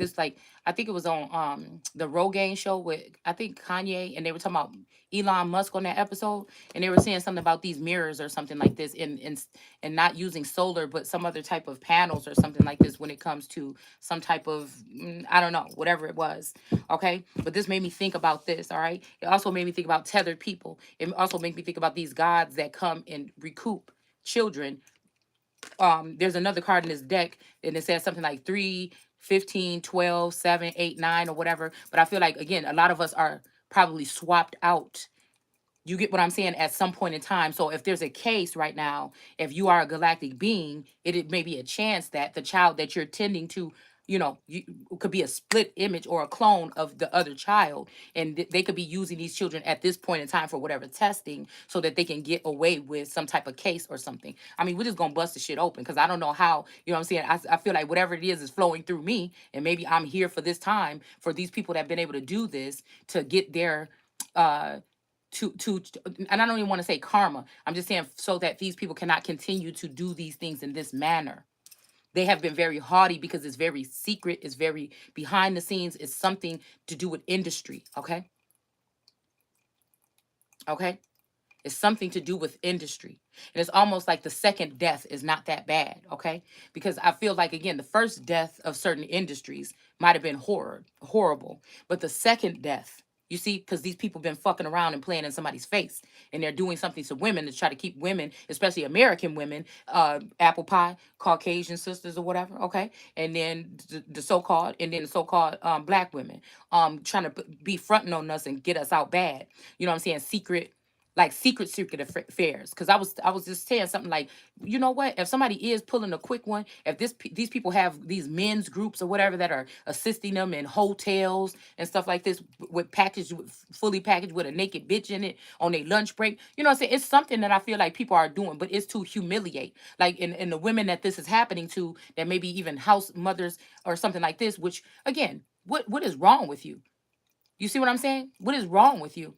this like I think it was on the Rogaine show with I think Kanye, and they were talking about Elon Musk on that episode, and they were saying something about these mirrors or something like this, and not using solar but some other type of panels or something like this when it comes to some type of I don't know, whatever it was. Okay, but this made me think about this. All right, it also made me think about tethered people. It also made me think about these gods that come and recoup children. There's another card in this deck, and it says something like 3, 15, 12, 7, 8, 9, or whatever. But I feel like, again, a lot of us are probably swapped out. You get what I'm saying, at some point in time. So if there's a case right now, if you are a galactic being, it may be a chance that the child that you're tending to, you could be a split image or a clone of the other child, and they could be using these children at this point in time for whatever testing, so that they can get away with some type of case or something. I mean, we're just gonna bust the shit open, because I don't know how. You know what I'm saying? I feel like whatever it is flowing through me, and maybe I'm here for this time for these people that have been able to do this to get their uh and I don't even want to say karma. I'm just saying so that these people cannot continue to do these things in this manner. They have been very haughty because it's very secret, it's very behind the scenes, it's something to do with industry. Okay. Okay. It's something to do with industry. And it's almost like the second death is not that bad. Okay. Because I feel like, again, the first death of certain industries might have been horrible. But the second death, you see, because these people been fucking around and playing in somebody's face, and they're doing something to women to try to keep women, especially American women, apple pie, Caucasian sisters or whatever. Okay. And then the so-called black women trying to be fronting on us and get us out bad. You know what I'm saying? Secret affairs. Because I was just saying something like, you know what, if somebody is pulling a quick one, if these people have these men's groups or whatever that are assisting them in hotels and stuff like this, fully packaged with a naked bitch in it on their lunch break, you know what I'm saying? It's something that I feel like people are doing, but it's to humiliate, like in the women that this is happening to, that maybe even house mothers or something like this, which, again, what is wrong with you? You see what I'm saying? What is wrong with you?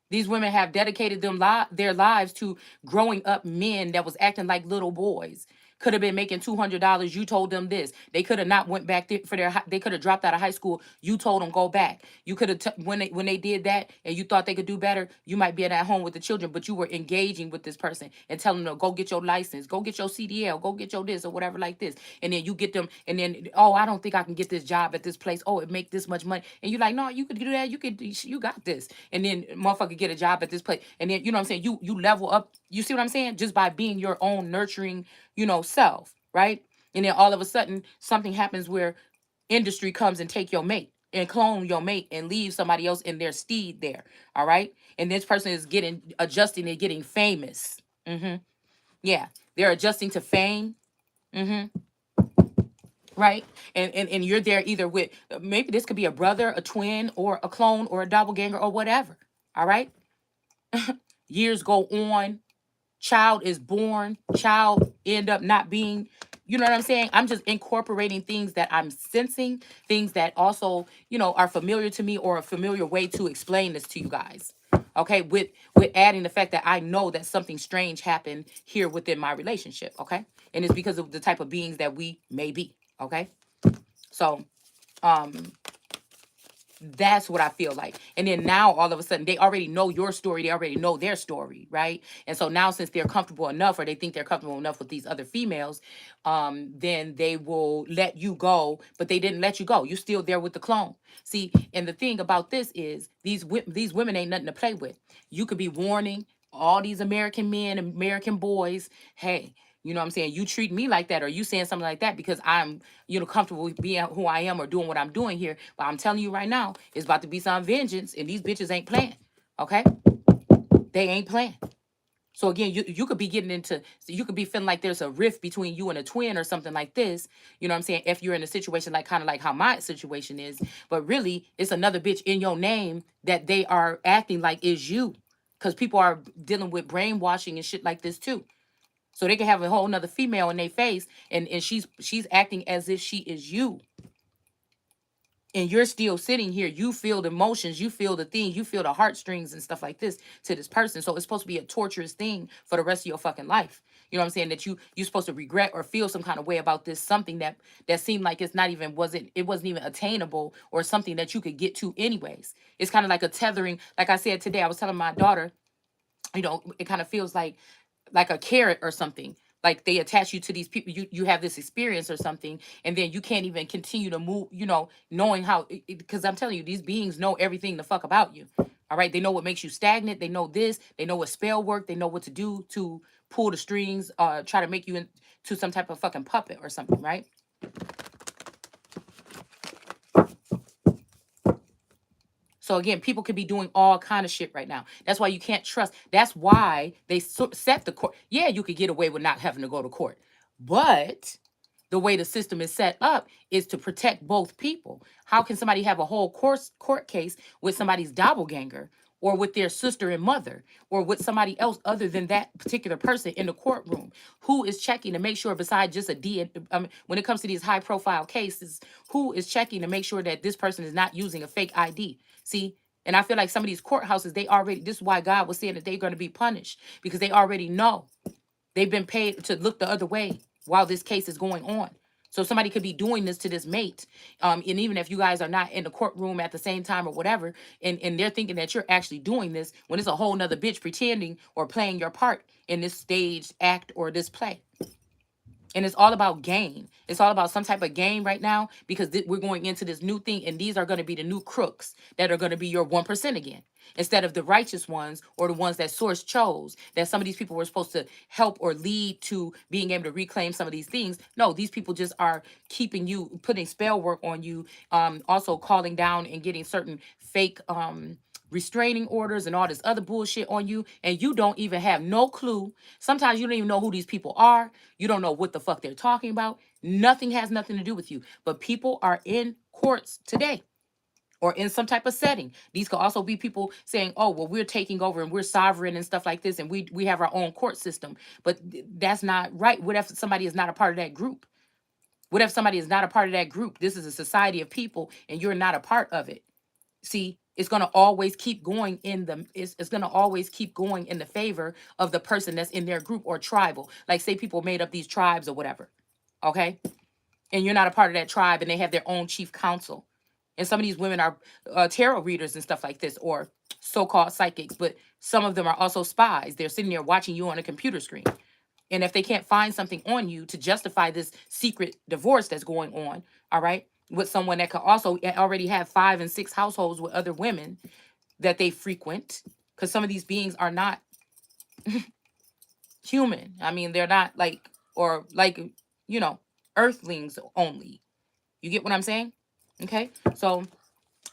These women have dedicated their lives to growing up men that was acting like little boys. Could have been making $200. You told them this. They could have not went back for They could have dropped out of high school. You told them go back. You could have when they did that and you thought they could do better. You might be at home with the children, but you were engaging with this person and telling them, go get your license, go get your CDL, go get your this or whatever like this. And then you get them, and then, oh, I don't think I can get this job at this place. Oh, it make this much money. And you're like, no, you could do that. You got this. And then motherfucker get a job at this place. And then, you know what I'm saying? You level up. You see what I'm saying? Just by being your own nurturing, self, right? And then all of a sudden something happens where industry comes and take your mate and clone your mate and leave somebody else in their steed there. All right. And this person is getting adjusting and getting famous. Hmm. Yeah. They're adjusting to fame. Hmm. Right. And you're there either with, maybe this could be a brother, a twin, or a clone, or a doppelganger, or whatever. All right. Years go on, child is born, child end up not being, you know what I'm saying? I'm just incorporating things that I'm sensing, things that also, are familiar to me, or a familiar way to explain this to you guys. Okay, with adding the fact that I know that something strange happened here within my relationship. Okay, and it's because of the type of beings that we may be. Okay, so um that's what I feel like. And then now all of a sudden they already know your story, they already know their story, right? And so now, since they're comfortable enough, or they think they're comfortable enough with these other females, then they will let you go, but they didn't let you go. You still there with the clone. See, and the thing about this is these women ain't nothing to play with. You could be warning all these American men, American boys, hey, you know what I'm saying? You treat me like that, or you saying something like that because I'm, comfortable with being who I am or doing what I'm doing here. But I'm telling you right now, it's about to be some vengeance, and these bitches ain't playing. Okay? They ain't playing. So again, you could be getting into, so you could be feeling like there's a rift between you and a twin or something like this. You know what I'm saying? If you're in a situation like, kind of like how my situation is, but really it's another bitch in your name that they are acting like is you. Because people are dealing with brainwashing and shit like this too. So they can have a whole nother female in their face, and she's acting as if she is you. And you're still sitting here. You feel the emotions, you feel the things, you feel the heartstrings and stuff like this to this person. So it's supposed to be a torturous thing for the rest of your fucking life. You know what I'm saying? That you're supposed to regret or feel some kind of way about this, something that seemed like it's not even wasn't even attainable, or something that you could get to anyways. It's kind of like a tethering. Like I said today, I was telling my daughter, it kind of feels like a carrot or something. Like they attach you to these people, you have this experience or something, and then you can't even continue to move, knowing how, because I'm telling you, these beings know everything the fuck about you. All right, they know what makes you stagnant, they know this, they know what spell work, they know what to do to pull the strings, try to make you into some type of fucking puppet or something, right? So again, people could be doing all kind of shit right now. That's why you can't trust. That's why they set the court. Yeah, you could get away with not having to go to court, but the way the system is set up is to protect both people. How can somebody have a whole court case with somebody's doppelganger, or with their sister and mother, or with somebody else other than that particular person in the courtroom? Who is checking to make sure, besides just a when it comes to these high profile cases, who is checking to make sure that this person is not using a fake ID? See, and I feel like some of these courthouses, this is why God was saying that they're going to be punished, because they already know. They've been paid to look the other way while this case is going on. So somebody could be doing this to this mate. And even if you guys are not in the courtroom at the same time or whatever, and they're thinking that you're actually doing this, when it's a whole nother bitch pretending or playing your part in this staged act or this play. And it's all about gain. It's all about some type of gain right now, because we're going into this new thing, and these are going to be the new crooks that are going to be your 1% again, instead of the righteous ones, or the ones that Source chose, that some of these people were supposed to help or lead to being able to reclaim some of these things. No, these people just are keeping you, putting spell work on you, also calling down and getting certain fake restraining orders and all this other bullshit on you, and you don't even have no clue. Sometimes you don't even know who these people are. You don't know what the fuck they're talking about. Nothing has nothing to do with you. But people are in courts today, or in some type of setting. These could also be people saying, "Oh, well, we're taking over and we're sovereign and stuff like this, and we have our own court system." But that's not right. What if somebody is not a part of that group? What if somebody is not a part of that group? This is a society of people, and you're not a part of it. See, it's going to always keep going it's going to always keep going in the favor of the person that's in their group or tribal. Like, say people made up these tribes or whatever, okay, and you're not a part of that tribe, and they have their own chief council, and some of these women are tarot readers and stuff like this, or so-called psychics, but some of them are also spies. They're sitting there watching you on a computer screen, and if they can't find something on you to justify this secret divorce that's going on, all right, with someone that could also already have 5 and 6 households with other women that they frequent, because some of these beings are not human. I mean, they're not like, or like, earthlings only. You get what I'm saying? Okay. So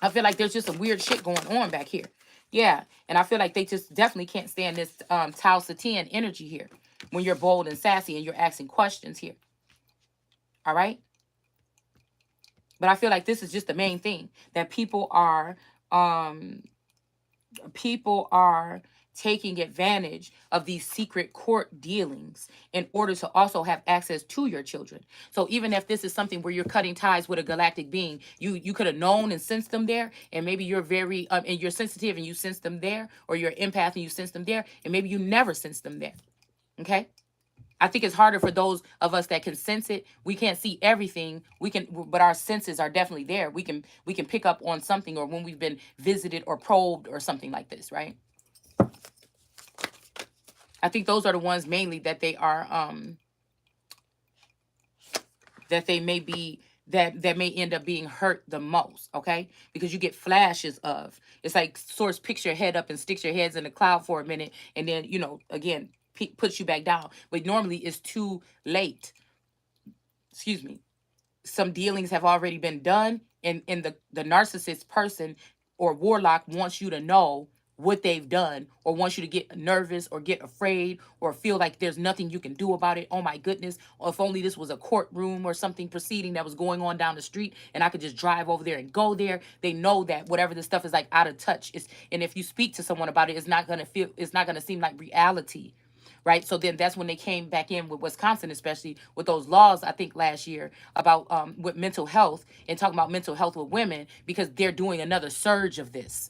I feel like there's just some weird shit going on back here. Yeah. And I feel like they just definitely can't stand this Tau Satian energy here, when you're bold and sassy and you're asking questions here. All right. But I feel like this is just the main thing, that um people are taking advantage of these secret court dealings in order to also have access to your children. So even if this is something where you're cutting ties with a galactic being, you could have known and sensed them there, and maybe you're very and you're sensitive and you sense them there, or you're an empath and you sense them there, and maybe you never sense them there. Okay. I think it's harder for those of us that can sense it. We can't see everything. But our senses are definitely there. We can pick up on something, or when we've been visited or probed or something like this, right? I think those are the ones mainly that they are that they may be that may end up being hurt the most, okay? Because you get flashes of, it's like Source picks your head up and sticks your heads in the cloud for a minute, and then again puts you back down. But normally it's too late. Excuse me. Some dealings have already been done, and the narcissist person or warlock wants you to know what they've done, or wants you to get nervous or get afraid or feel like there's nothing you can do about it. Oh my goodness, or if only this was a courtroom or something proceeding that was going on down the street, and I could just drive over there and go there. They know that whatever this stuff is like out of touch is, and if you speak to someone about it, it's not going to seem like reality, right? So then that's when they came back in with Wisconsin, especially with those laws, I think last year, about with mental health, and talking about mental health with women, because they're doing another surge of this.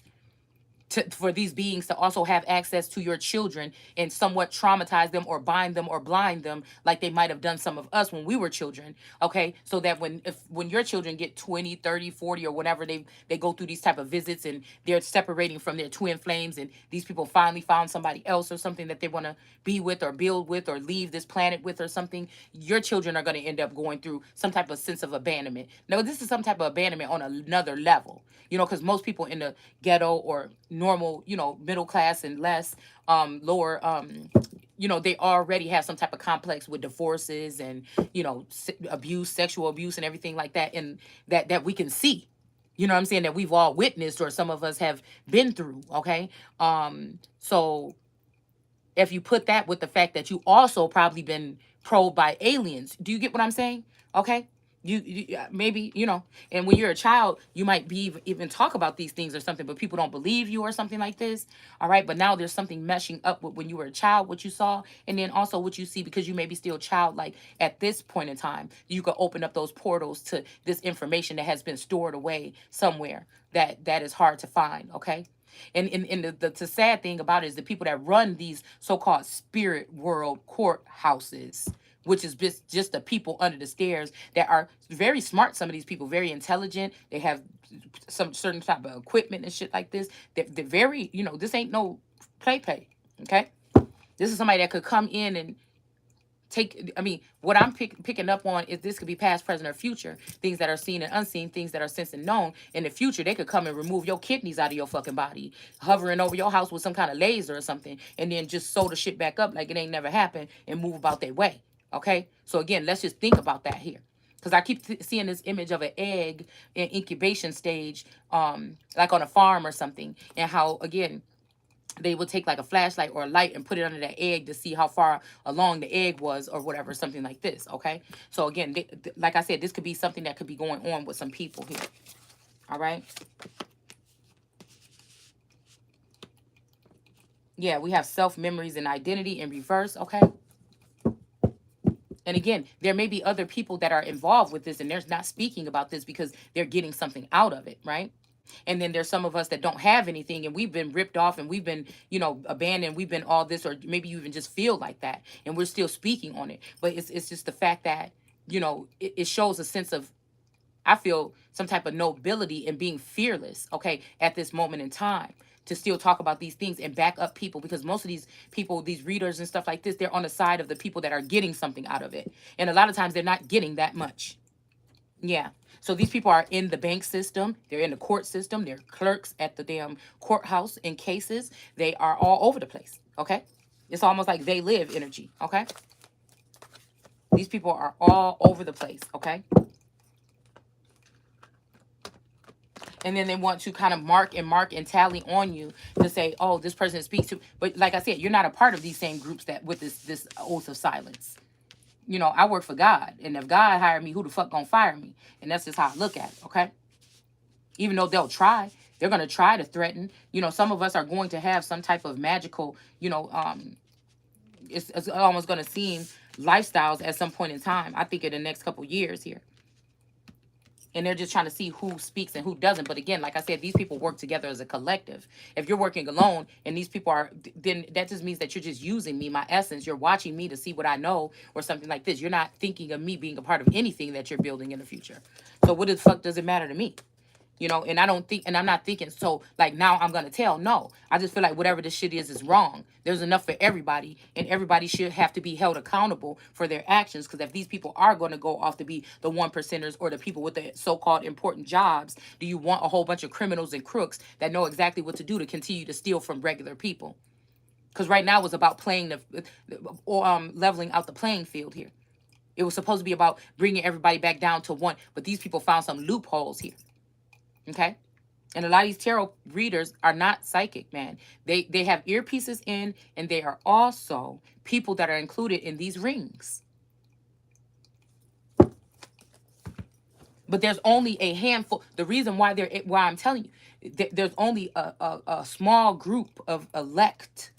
for these beings to also have access to your children and somewhat traumatize them or bind them or blind them like they might have done some of us when we were children. Okay, so that when your children get 20, 30, 40, or whatever, they go through these type of visits and they're separating from their twin flames, and these people finally found somebody else or something that they want to be with or build with or leave this planet with or something, your children are going to end up going through some type of sense of abandonment. Now this is some type of abandonment on another level, because most people in the ghetto or normal, middle class and less, lower, they already have some type of complex with divorces and, abuse, sexual abuse and everything like that. And that we can see, what I'm saying, that we've all witnessed or some of us have been through. Okay. So if you put that with the fact that you also probably been probed by aliens, do you get what I'm saying? Okay. Maybe, and when you're a child, you might be even talk about these things or something, but people don't believe you or something like this. All right. But now there's something meshing up with when you were a child, what you saw, and then also what you see, because you may be still childlike at this point in time. You can open up those portals to this information that has been stored away somewhere that is hard to find. Okay. And the sad thing about it is the people that run these so-called spirit world courthouses, which is just the people under the stairs that are very smart. Some of these people very intelligent. They have some certain type of equipment and shit like this. They're very, this ain't no play. Okay, this is somebody that could come in and what I'm picking up on is this could be past, present, or future. Things that are seen and unseen, things that are sensed and known. In the future, they could come and remove your kidneys out of your fucking body, hovering over your house with some kind of laser or something, and then just sew the shit back up like it ain't never happened and move about their way. Okay? So again, let's just think about that here. Because I keep seeing this image of an egg in incubation stage, like on a farm or something, and how, again, they would take like a flashlight or a light and put it under that egg to see how far along the egg was or whatever, something like this. Okay. So again, like I said, this could be something that could be going on with some people here. All right. Yeah, we have self, memories, and identity in reverse. Okay. And again, there may be other people that are involved with this and they're not speaking about this because they're getting something out of it. Right. And then there's some of us that don't have anything and we've been ripped off and we've been, abandoned. We've been all this, or maybe you even just feel like that and we're still speaking on it. But it's just the fact that, it shows a sense of, I feel, some type of nobility and being fearless, okay, at this moment in time, to still talk about these things and back up people, because most of these people, these readers and stuff like this, they're on the side of the people that are getting something out of it. And a lot of times they're not getting that much. Yeah. So these people are in the bank system. They're in the court system. They're clerks at the damn courthouse in cases. They are all over the place. Okay. It's almost like they live energy. Okay. These people are all over the place. Okay. And then they want to kind of mark and tally on you to say, oh, this person speaks to. But like I said, you're not a part of these same groups that with this oath of silence. I work for God. And if God hired me, who the fuck gonna fire me? And that's just how I look at it, okay? Even though they're going to try to threaten. Some of us are going to have some type of magical, it's almost going to seem lifestyles at some point in time. I think in the next couple years here. And they're just trying to see who speaks and who doesn't. But again, like I said, these people work together as a collective. If you're working alone and these people are, then that just means that you're just using me, my essence. You're watching me to see what I know or something like this. You're not thinking of me being a part of anything that you're building in the future. So what the fuck does it matter to me? And I don't think, and I'm not thinking, so like now I'm going to tell. No, I just feel like whatever this shit is wrong. There's enough for everybody, and everybody should have to be held accountable for their actions. Because if these people are going to go off to be the 1%ers or the people with the so-called important jobs, do you want a whole bunch of criminals and crooks that know exactly what to do to continue to steal from regular people? Because right now it's about playing leveling out the playing field here. It was supposed to be about bringing everybody back down to one, but these people found some loopholes here. Okay. And a lot of these tarot readers are not psychic, man. They have earpieces in, and they are also people that are included in these rings. But there's only a handful. The reason why I'm telling you, there's only a small group of elitist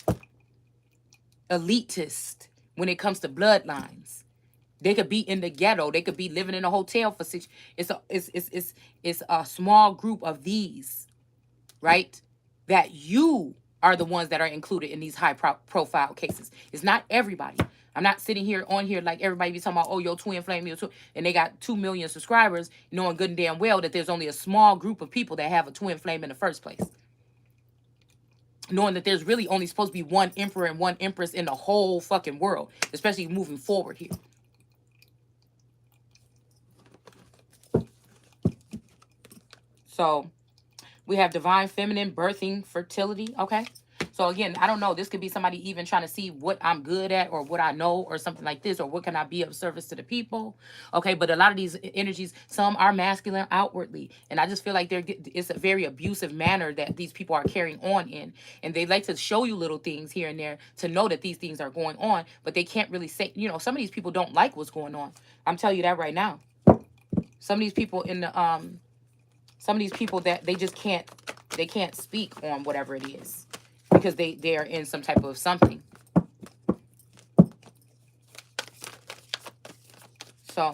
when it comes to bloodlines. They could be in the ghetto. They could be living in a hotel for 6. It's a small group of these, right? that you are the ones that are included in these high profile cases. It's not everybody. I'm not sitting here on here like everybody be talking about, oh, your twin flame, your twin, and they got 2 million subscribers, knowing good and damn well that there's only a small group of people that have a twin flame in the first place. Knowing that there's really only supposed to be one emperor and one empress in the whole fucking world, especially moving forward here. So we have divine feminine, birthing, fertility. Okay. So again, I don't know. This could be somebody even trying to see what I'm good at or what I know or something like this, or what can I be of service to the people. Okay. But a lot of these energies, some are masculine outwardly. And I just feel like it's a very abusive manner that these people are carrying on in. And they like to show you little things here and there to know that these things are going on, but they can't really say, you know, some of these people don't like what's going on. I'm telling you that right now. Some of these people in the, some of these people that they just can't speak on whatever it is because they are in some type of something. So,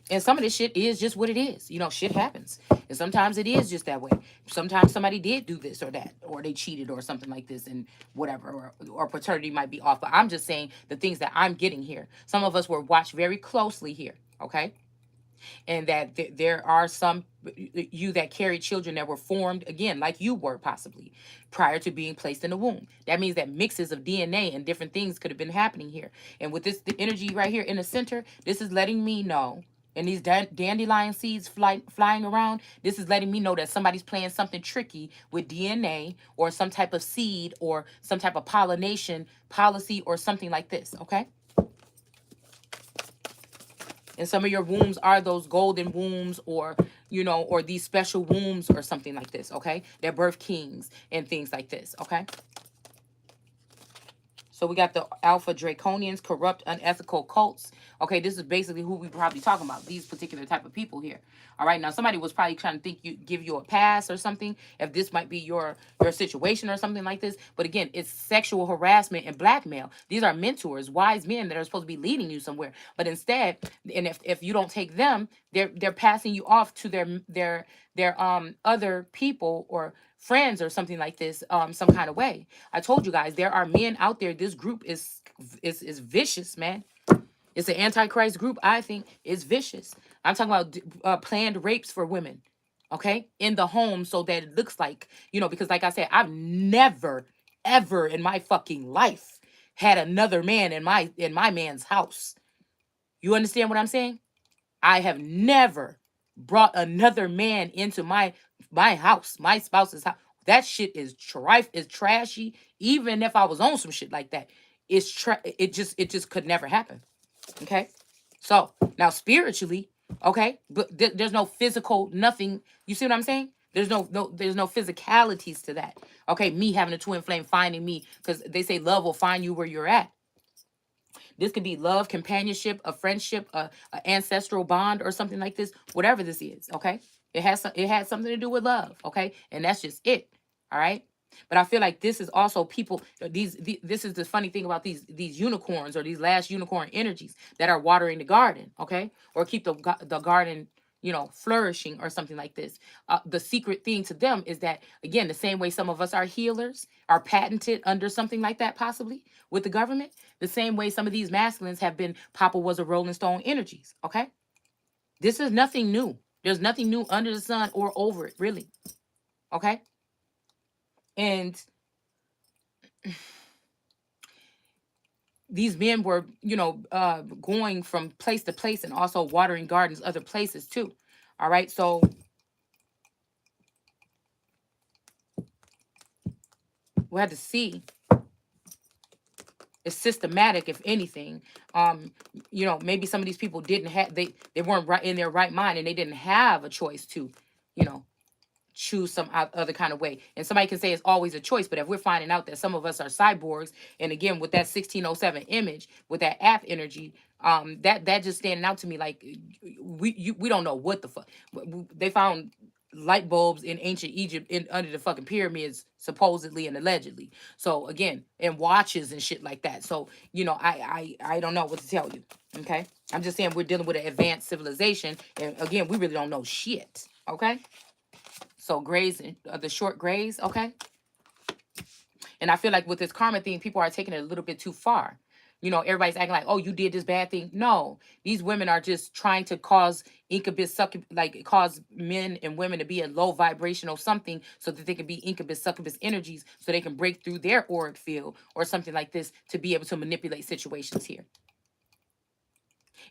and some of this shit is just what it is. You know, shit happens. And sometimes it is just that way. Sometimes somebody did do this or that, or they cheated or something like this and whatever, or paternity might be off. But I'm just saying the things that I'm getting here. Some of us were watched very closely here, okay? And that there are some you that carry children that were formed again like you were possibly prior to being placed in the womb. That means that mixes of DNA and different things could have been happening here. And with this, the energy right here in the center, this is letting me know, and these dandelion seeds flying around, this is letting me know that somebody's playing something tricky with DNA or some type of seed or some type of pollination policy or something like this, okay? And some of your wombs are those golden wombs or, you know, or these special wombs or something like this, okay? They're birth kings and things like this, okay? So we got the alpha draconians, corrupt, unethical cults. Okay, this is basically who we probably talking about, these particular type of people here. All right, now somebody was probably trying to give you a pass or something, if this might be your situation or something like this. But again, it's sexual harassment and blackmail. These are mentors, wise men that are supposed to be leading you somewhere. But instead, and if you don't take them, they're passing you off to their other people or friends or something like this, some kind of way. I told you guys there are men out there. This group is vicious, man. It's an antichrist group. I think it's vicious. I'm talking about planned rapes for women, okay, in the home, so that it looks like, you know, because like I said, I've never ever in my fucking life had another man in my man's house. You understand what I'm saying? I have never brought another man into my house, my spouse's house. That shit is trashy. Even if I was on some shit like that, it just could never happen. Okay? So, now spiritually, okay? But there's no physical nothing. You see what I'm saying? There's no physicalities to that. Okay, me having a twin flame finding me, because they say love will find you where you're at. This could be love, companionship, a friendship, a ancestral bond, or something like this. Whatever this is, okay? It has something to do with love, okay? And that's just it. All right. But I feel like this is also people. This is the funny thing about these unicorns or these last unicorn energies that are watering the garden, okay, or keep the garden, you know, flourishing or something like this. The secret thing to them is that, again, the same way some of us are healers, are patented under something like that, possibly with the government, the same way some of these masculines have been Papa was a Rolling Stone energies, okay? This is nothing new. There's nothing new under the sun or over it, really, okay? And these men were, you know, going from place to place and also watering gardens other places too. All right, so we had to see it's systematic, if anything. You know, maybe some of these people didn't have they weren't right in their right mind and they didn't have a choice to, you know, choose some other kind of way. And somebody can say it's always a choice, but if we're finding out that some of us are cyborgs, and again with that 1607 image, with that app energy, that just standing out to me like we don't know what the fuck. They found light bulbs in ancient Egypt under the fucking pyramids, supposedly and allegedly. So again, and watches and shit like that. So, you know, I don't know what to tell you. Okay, I'm just saying we're dealing with an advanced civilization, and again, we really don't know shit. Okay. So grays, the short grays, okay? And I feel like with this karma thing, people are taking it a little bit too far. You know, everybody's acting like, oh, you did this bad thing. No, these women are just trying to cause incubus, succubus, like cause men and women to be in low vibrational something so that they can be incubus, succubus energies so they can break through their auric field or something like this to be able to manipulate situations here.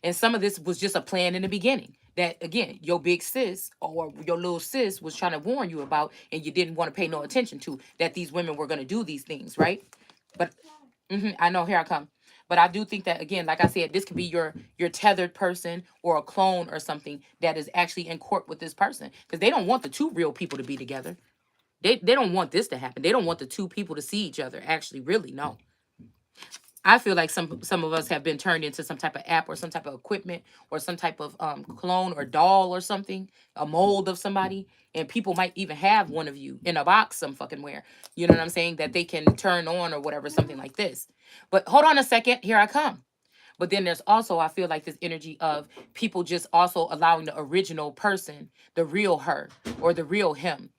And some of this was just a plan in the beginning that, again, your big sis or your little sis was trying to warn you about, and you didn't want to pay no attention to that these women were going to do these things, right? But I know, here I come. But I do think that, again, like I said, this could be your tethered person or a clone or something that is actually in court with this person because they don't want the two real people to be together. They don't want this to happen. They don't want the two people to see each other. Actually, really, no. I feel like some of us have been turned into some type of app or some type of equipment or some type of clone or doll or something, a mold of somebody, and people might even have one of you in a box some fucking where. You know what I'm saying? That they can turn on or whatever, something like this. But hold on a second, here I come. But then there's also, I feel like, this energy of people just also allowing the original person, the real her or the real him,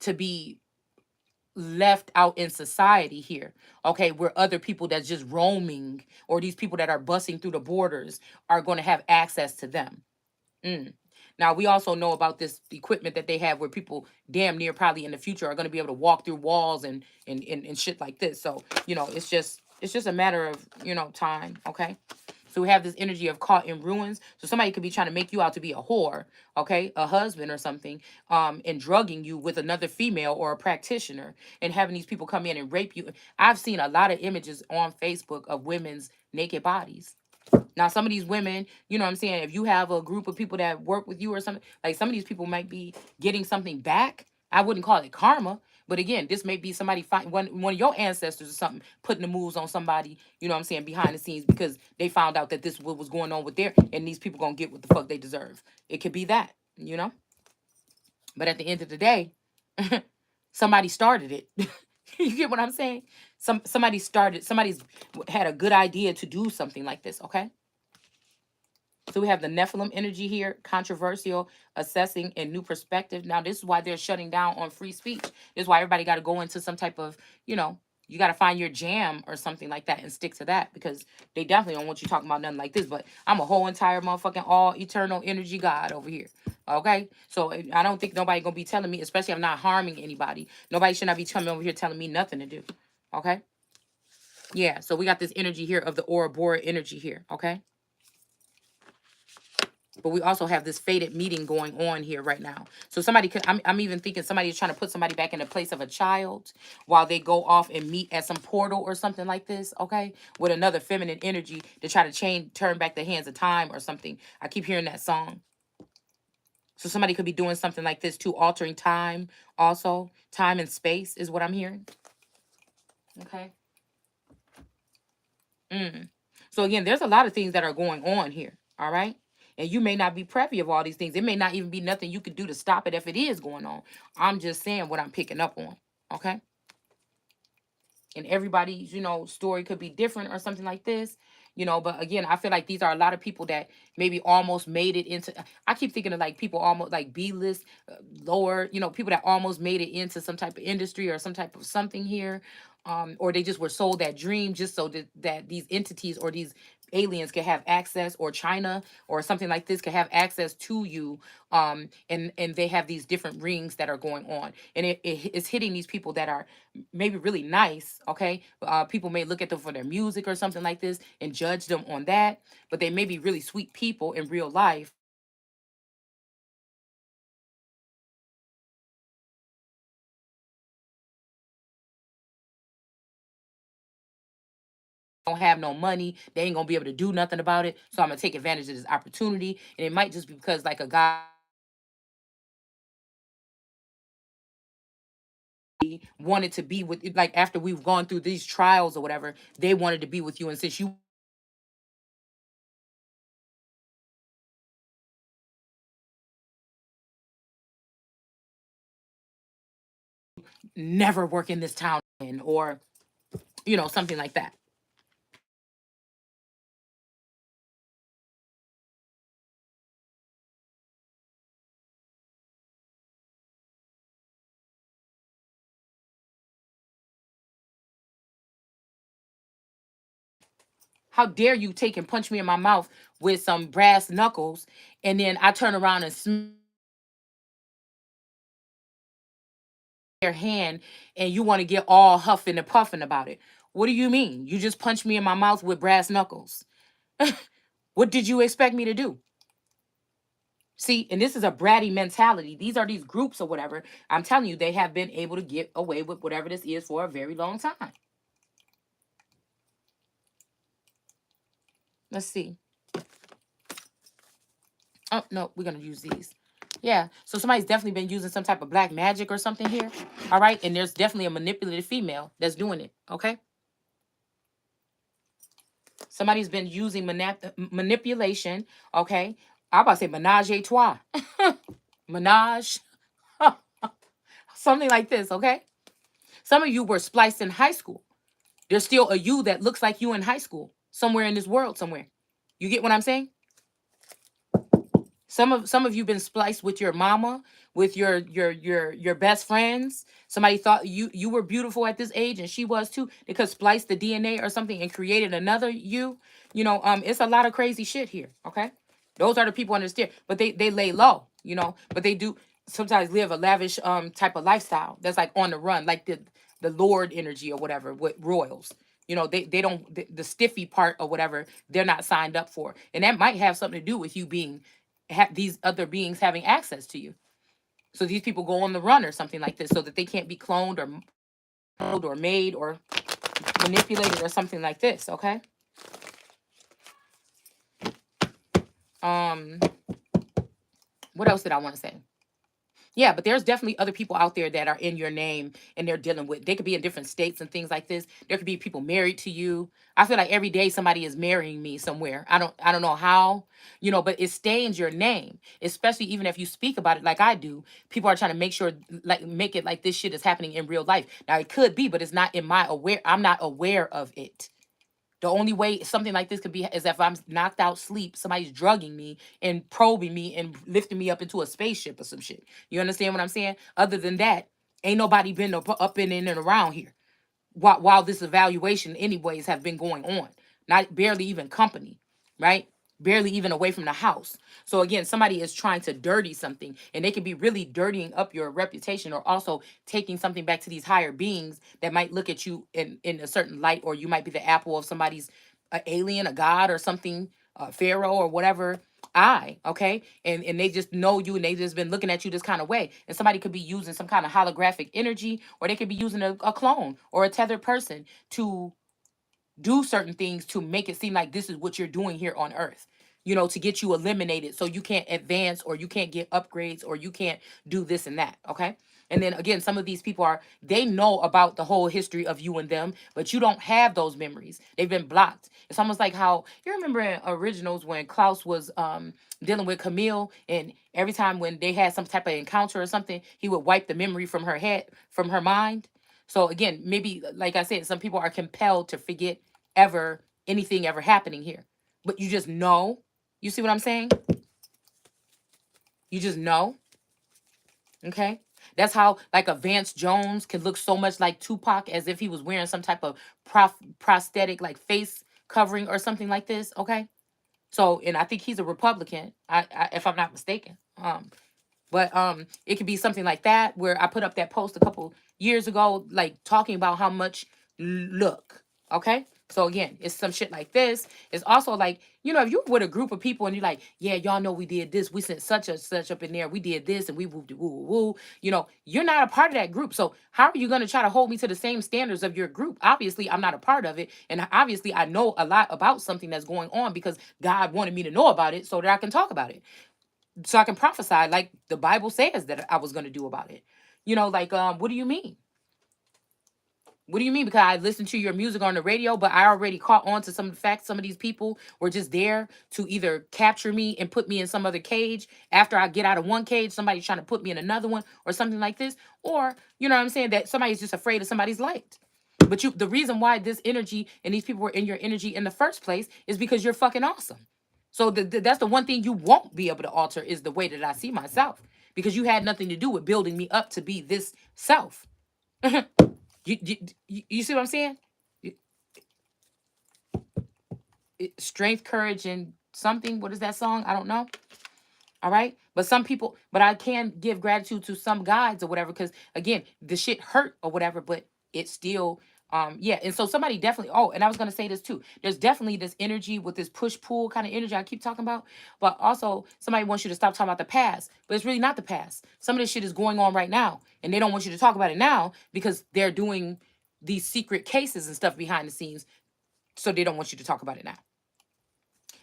to be left out in society here. Okay, where other people that's just roaming or these people that are busting through the borders are going to have access to them. Mm. Now we also know about this equipment that they have where people damn near probably in the future are going to be able to walk through walls and shit like this. So, you know, it's just a matter of, time, okay? So we have this energy of caught in ruins. So somebody could be trying to make you out to be a whore, okay, a husband or something, and drugging you with another female or a practitioner, and having these people come in and rape you. I've seen a lot of images on Facebook of women's naked bodies. Now, some of these women, you know what I'm saying, if you have a group of people that work with you or something, like some of these people might be getting something back. I wouldn't call it karma. But again, this may be somebody find one of your ancestors or something putting the moves on somebody, you know what I'm saying, behind the scenes because they found out that this what was going on with their and these people gonna get what the fuck they deserve. It could be that, you know? But at the end of the day, somebody started it. You get what I'm saying? Somebody's had a good idea to do something like this, okay? So we have the Nephilim energy here, controversial, assessing, and new perspective. Now, this is why they're shutting down on free speech. This is why everybody got to go into some type of, you got to find your jam or something like that and stick to that because they definitely don't want you talking about nothing like this. But I'm a whole entire motherfucking all eternal energy God over here. Okay? So I don't think nobody going to be telling me, especially if I'm not harming anybody. Nobody should not be coming over here telling me nothing to do. Okay? Yeah. So we got this energy here of the Ouroboros energy here. Okay? But we also have this fated meeting going on here right now. So somebody could, I'm even thinking somebody is trying to put somebody back in the place of a child while they go off and meet at some portal or something like this, okay? With another feminine energy to try to turn back the hands of time or something. I keep hearing that song. So somebody could be doing something like this too, altering time also. Time and space is what I'm hearing. Okay. Mm. So again, there's a lot of things that are going on here. All right. And you may not be privy of all these things. It may not even be nothing you could do to stop it if it is going on. I'm just saying what I'm picking up on. Okay. And everybody's, story could be different or something like this. But again, I feel like these are a lot of people that maybe almost made it into. I keep thinking of like people almost like B list, lower, people that almost made it into some type of industry or some type of something here, or they just were sold that dream just so that these entities or these aliens can have access, or China or something like this can have access to you, and they have these different rings that are going on, and it's hitting these people that are maybe really nice, okay? People may look at them for their music or something like this and judge them on that, but they may be really sweet people in real life. Don't have no money, they ain't gonna be able to do nothing about it. So I'm gonna take advantage of this opportunity. And it might just be because like a guy wanted to be with, like, after we've gone through these trials or whatever, they wanted to be with you. And since you never work in this town again, or something like that. How dare you take and punch me in my mouth with some brass knuckles, and then I turn around and smack your hand, and you want to get all huffing and puffing about it? What do you mean? You just punched me in my mouth with brass knuckles. What did you expect me to do? See, and this is a bratty mentality. These are these groups or whatever. I'm telling you, they have been able to get away with whatever this is for a very long time. Let's see. Oh, no, we're going to use these. Yeah, so somebody's definitely been using some type of black magic or something here. All right, and there's definitely a manipulative female that's doing it. Okay, somebody's been using manipulation. Okay, I'm about to say menage a trois. Menage. Something like this. Okay, some of you were spliced in high school. There's still a you that looks like you in high school, somewhere in this world, somewhere. You get what I'm saying? Some of you been spliced with your mama, with your best friends. Somebody thought you were beautiful at this age, and she was too. They could splice the DNA or something and created another you. It's a lot of crazy shit here. Okay, those are the people understand, but they lay low. But they do sometimes live a lavish type of lifestyle that's like on the run, like the Lord energy or whatever with royals. They don't the stiffy part or whatever, they're not signed up for, and that might have something to do with you being these other beings having access to you. So these people go on the run or something like this, so that they can't be cloned or molded or made or manipulated or something like this. Okay. Um. What else did I want to say? Yeah, but there's definitely other people out there that are in your name, and they're dealing with, they could be in different states and things like this. There could be people married to you. I feel like every day somebody is marrying me somewhere. I don't know how, but it stains your name, especially even if you speak about it like I do. People are trying to make sure, like, make it like this shit is happening in real life. Now it could be, but it's not in my aware. I'm not aware of it. The only way something like this could be is if I'm knocked out sleep, somebody's drugging me and probing me and lifting me up into a spaceship or some shit. You understand what I'm saying? Other than that, ain't nobody been up in and around here while this evaluation anyways have been going on. Not barely even company, right? Barely even away from the house. So again, somebody is trying to dirty something, and they can be really dirtying up your reputation, or also taking something back to these higher beings that might look at you in a certain light, or you might be the apple of somebody's alien, a god or something, pharaoh or whatever eye. Okay, and they just know you, and they just been looking at you this kind of way. And somebody could be using some kind of holographic energy, or they could be using a clone or a tethered person to do certain things to make it seem like this is what you're doing here on earth, to get you eliminated, so you can't advance, or you can't get upgrades, or you can't do this and that. Okay. And then again, some of these people they know about the whole history of you and them, but you don't have those memories. They've been blocked. It's almost like how you remember in originals when Klaus was dealing with Camille, and every time when they had some type of encounter or something, he would wipe the memory from her head, from her mind. So again, maybe like I said, some people are compelled to forget ever anything ever happening here. But you just know. You see what I'm saying? You just know. Okay. That's how like a Vance Jones can look so much like Tupac, as if he was wearing some type of prosthetic like face covering or something like this. Okay. So, and I think he's a Republican, if I'm not mistaken. But it could be something like that, where I put up that post a couple years ago, like talking about how much look. Okay. So again, it's some shit like this. It's also like, if you're with a group of people and you're like, yeah, y'all know we did this. We sent such and such up in there. We did this and we woo woo woo woo. You're not a part of that group. So how are you going to try to hold me to the same standards of your group? Obviously, I'm not a part of it. And obviously, I know a lot about something that's going on, because God wanted me to know about it so that I can talk about it, so I can prophesy like the Bible says that I was going to do about it. Like, what do you mean? What do you mean? Because I listened to your music on the radio, but I already caught on to some of the facts. Some of these people were just there to either capture me and put me in some other cage. After I get out of one cage, somebody's trying to put me in another one or something like this. Or, you know what I'm saying, that somebody's just afraid of somebody's light. But the reason why this energy and these people were in your energy in the first place is because you're fucking awesome. So that's the one thing you won't be able to alter, is the way that I see myself, because you had nothing to do with building me up to be this self. You see what I'm saying? strength, courage, and something. What is that song? I don't know. All right. But some people, but I can give gratitude to some guides or whatever, because again, the shit hurt or whatever, but it's still, yeah. And so somebody definitely, oh, and I was gonna say this too. There's definitely this energy with this push-pull kind of energy I keep talking about. But also somebody wants you to stop talking about the past. But it's really not the past. Some of this shit is going on right now. And they don't want you to talk about it now because they're doing these secret cases and stuff behind the scenes. So they don't want you to talk about it now.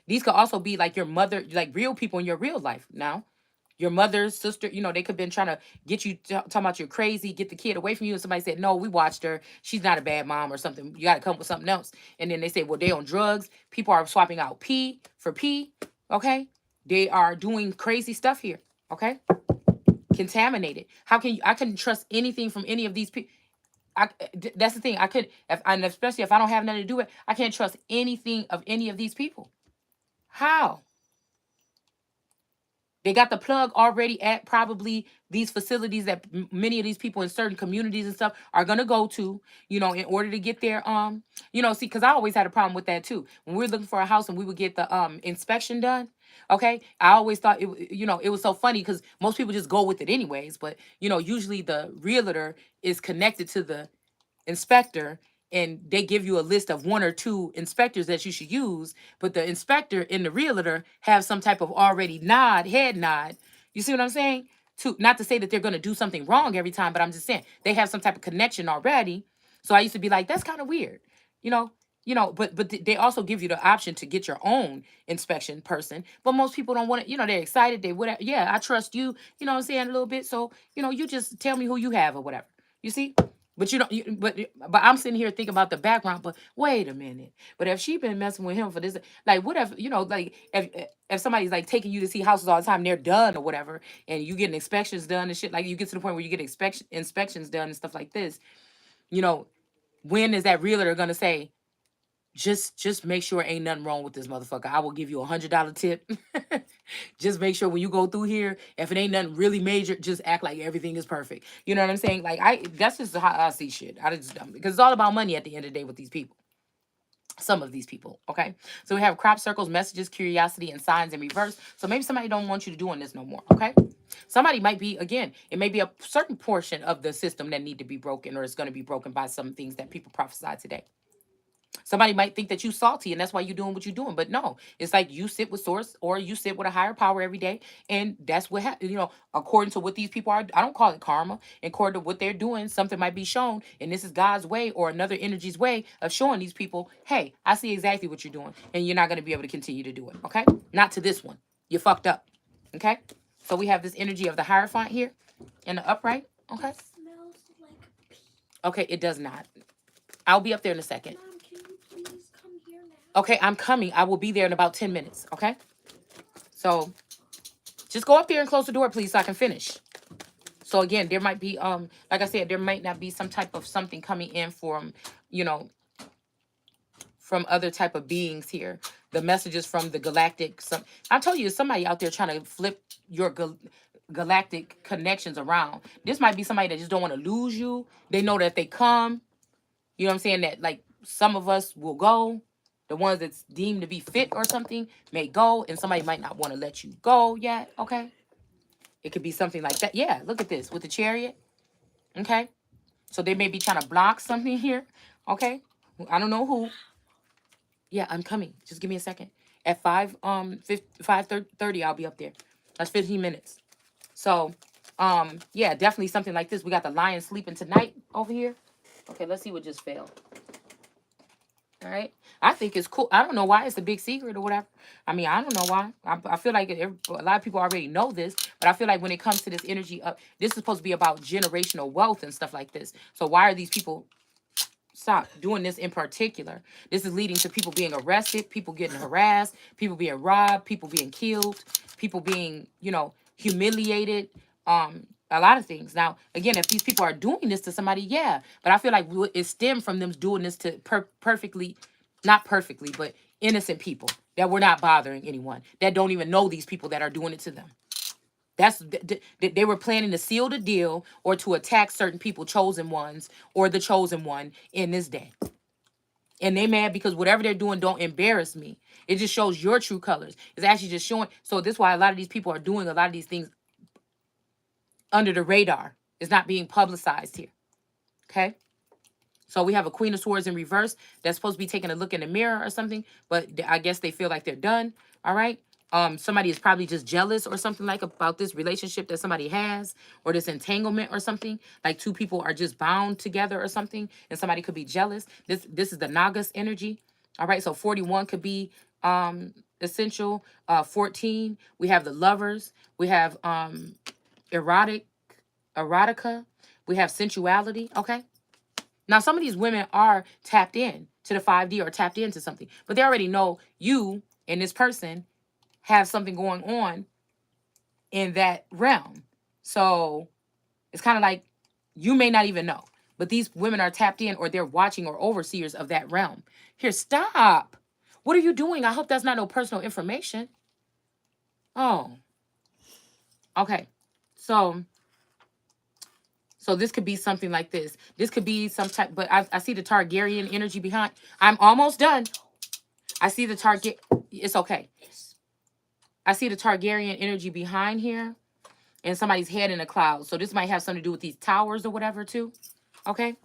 These could also be like your mother, like real people in your real life now. Your mother's sister, they could have been trying to get you talking about you're crazy, get the kid away from you. And somebody said, no, we watched her. She's not a bad mom or something. You got to come up with something else. And then they say, well, they on drugs. People are swapping out P for P. Okay. They are doing crazy stuff here. Okay. Contaminated. How can you, I couldn't trust anything from any of these people. That's the thing. I could, and especially if I don't have nothing to do with it, I can't trust anything of any of these people. How? They got the plug already at probably these facilities that many of these people in certain communities and stuff are gonna go to, in order to get their see, because I always had a problem with that too. When we were looking for a house and we would get the inspection done, okay, I always thought it was so funny because most people just go with it anyways, but usually the realtor is connected to the inspector, and they give you a list of one or two inspectors that you should use, but the inspector and the realtor have some type of already head nod. You see what I'm saying? To not to say that they're going to do something wrong every time, but I'm just saying they have some type of connection already. So I used to be like, that's kind of weird, you know. But they also give you the option to get your own inspection person. But most people don't want it. They're excited. They whatever. Yeah, I trust you. You know what I'm saying, a little bit. So you just tell me who you have or whatever. You see. But but I'm sitting here thinking about the background. But wait a minute. But if she been messing with him for this, like, what if like if somebody's like taking you to see houses all the time, and they're done or whatever, and you getting inspections done and shit, like you get to the point where you get inspections done and stuff like this, you know, when is that realtor gonna say, just make sure ain't nothing wrong with this motherfucker. I will give you $100 tip. Just make sure when you go through here, if it ain't nothing really major, just act like everything is perfect. You know what I'm saying? Like that's just how I see shit. I just because it's all about money at the end of the day with these people. Some of these people, okay? So we have crop circles, messages, curiosity, and signs in reverse. So maybe somebody don't want you to doing this no more, okay? Somebody might be, again, it may be a certain portion of the system that need to be broken, or it's going to be broken by some things that people prophesied today. Somebody might think that you salty and that's why you're doing what you're doing. But no, it's like you sit with source or you sit with a higher power every day. And that's what happens, according to what these people are. I don't call it karma. According to what they're doing, something might be shown. And this is God's way or another energy's way of showing these people, hey, I see exactly what you're doing. And you're not going to be able to continue to do it. Okay. Not to this one. You fucked up. Okay. So we have this energy of the Hierophant here in the upright. Okay. It smells like pee. Okay. It does not. I'll be up there in a second. Mom, can you please come here now? Okay, I'm coming. I will be there in about 10 minutes, okay? So just go up there and close the door, please, so I can finish. So again, there might be, like I said, there might not be some type of something coming in from, from other type of beings here. The messages from the galactic. I told you, somebody out there trying to flip your galactic connections around. This might be somebody that just don't want to lose you. They know that if they come, you know what I'm saying, that like some of us will go. The ones that's deemed to be fit or something may go, and somebody might not want to let you go yet, okay? It could be something like that. Yeah, look at this with the Chariot, okay? So they may be trying to block something here, okay? I don't know who. Yeah, I'm coming. Just give me a second. At 5:30, I'll be up there. That's 15 minutes. So, yeah, definitely something like this. We got the lion sleeping tonight over here. Okay, let's see what just fell. All right. I think it's cool. I don't know why it's a big secret or whatever. I mean, I don't know why. I feel like a lot of people already know this, but I feel like when it comes to this energy of this is supposed to be about generational wealth and stuff like this. So why are these people stop doing this in particular? This is leading to people being arrested, people getting harassed, people being robbed, people being killed, people being, humiliated. A lot of things. Now, again, if these people are doing this to somebody, yeah, but I feel like it stemmed from them doing this to perfectly, not perfectly, but innocent people that were not bothering anyone, that don't even know these people that are doing it to them. That's they were planning to seal the deal or to attack certain people, chosen ones, or the chosen one in this day. And they mad because whatever they're doing don't embarrass me. It just shows your true colors. It's actually just showing. So this is why a lot of these people are doing a lot of these things under the radar. It's not being publicized here. Okay. So we have a Queen of Swords in reverse that's supposed to be taking a look in the mirror or something, but I guess they feel like they're done. All right. Somebody is probably just jealous or something like about this relationship that somebody has, or this entanglement or something. Like two people are just bound together or something, and somebody could be jealous. This is the Nagas energy. All right. So 41 could be essential. 14. We have the Lovers. We have erotica. We have sensuality. Okay. Now, some of these women are tapped in to the 5D or tapped into something, but they already know you and this person have something going on in that realm. So it's kind of like you may not even know, but these women are tapped in or they're watching or overseers of that realm. Here, stop. What are you doing? I hope that's not no personal information. Oh, okay. So this could be something like this. This could be some type, but I see the Targaryen energy behind. I'm almost done. I see the Target. It's okay. I see the Targaryen energy behind here and somebody's head in the clouds. So this might have something to do with these towers or whatever too. Okay.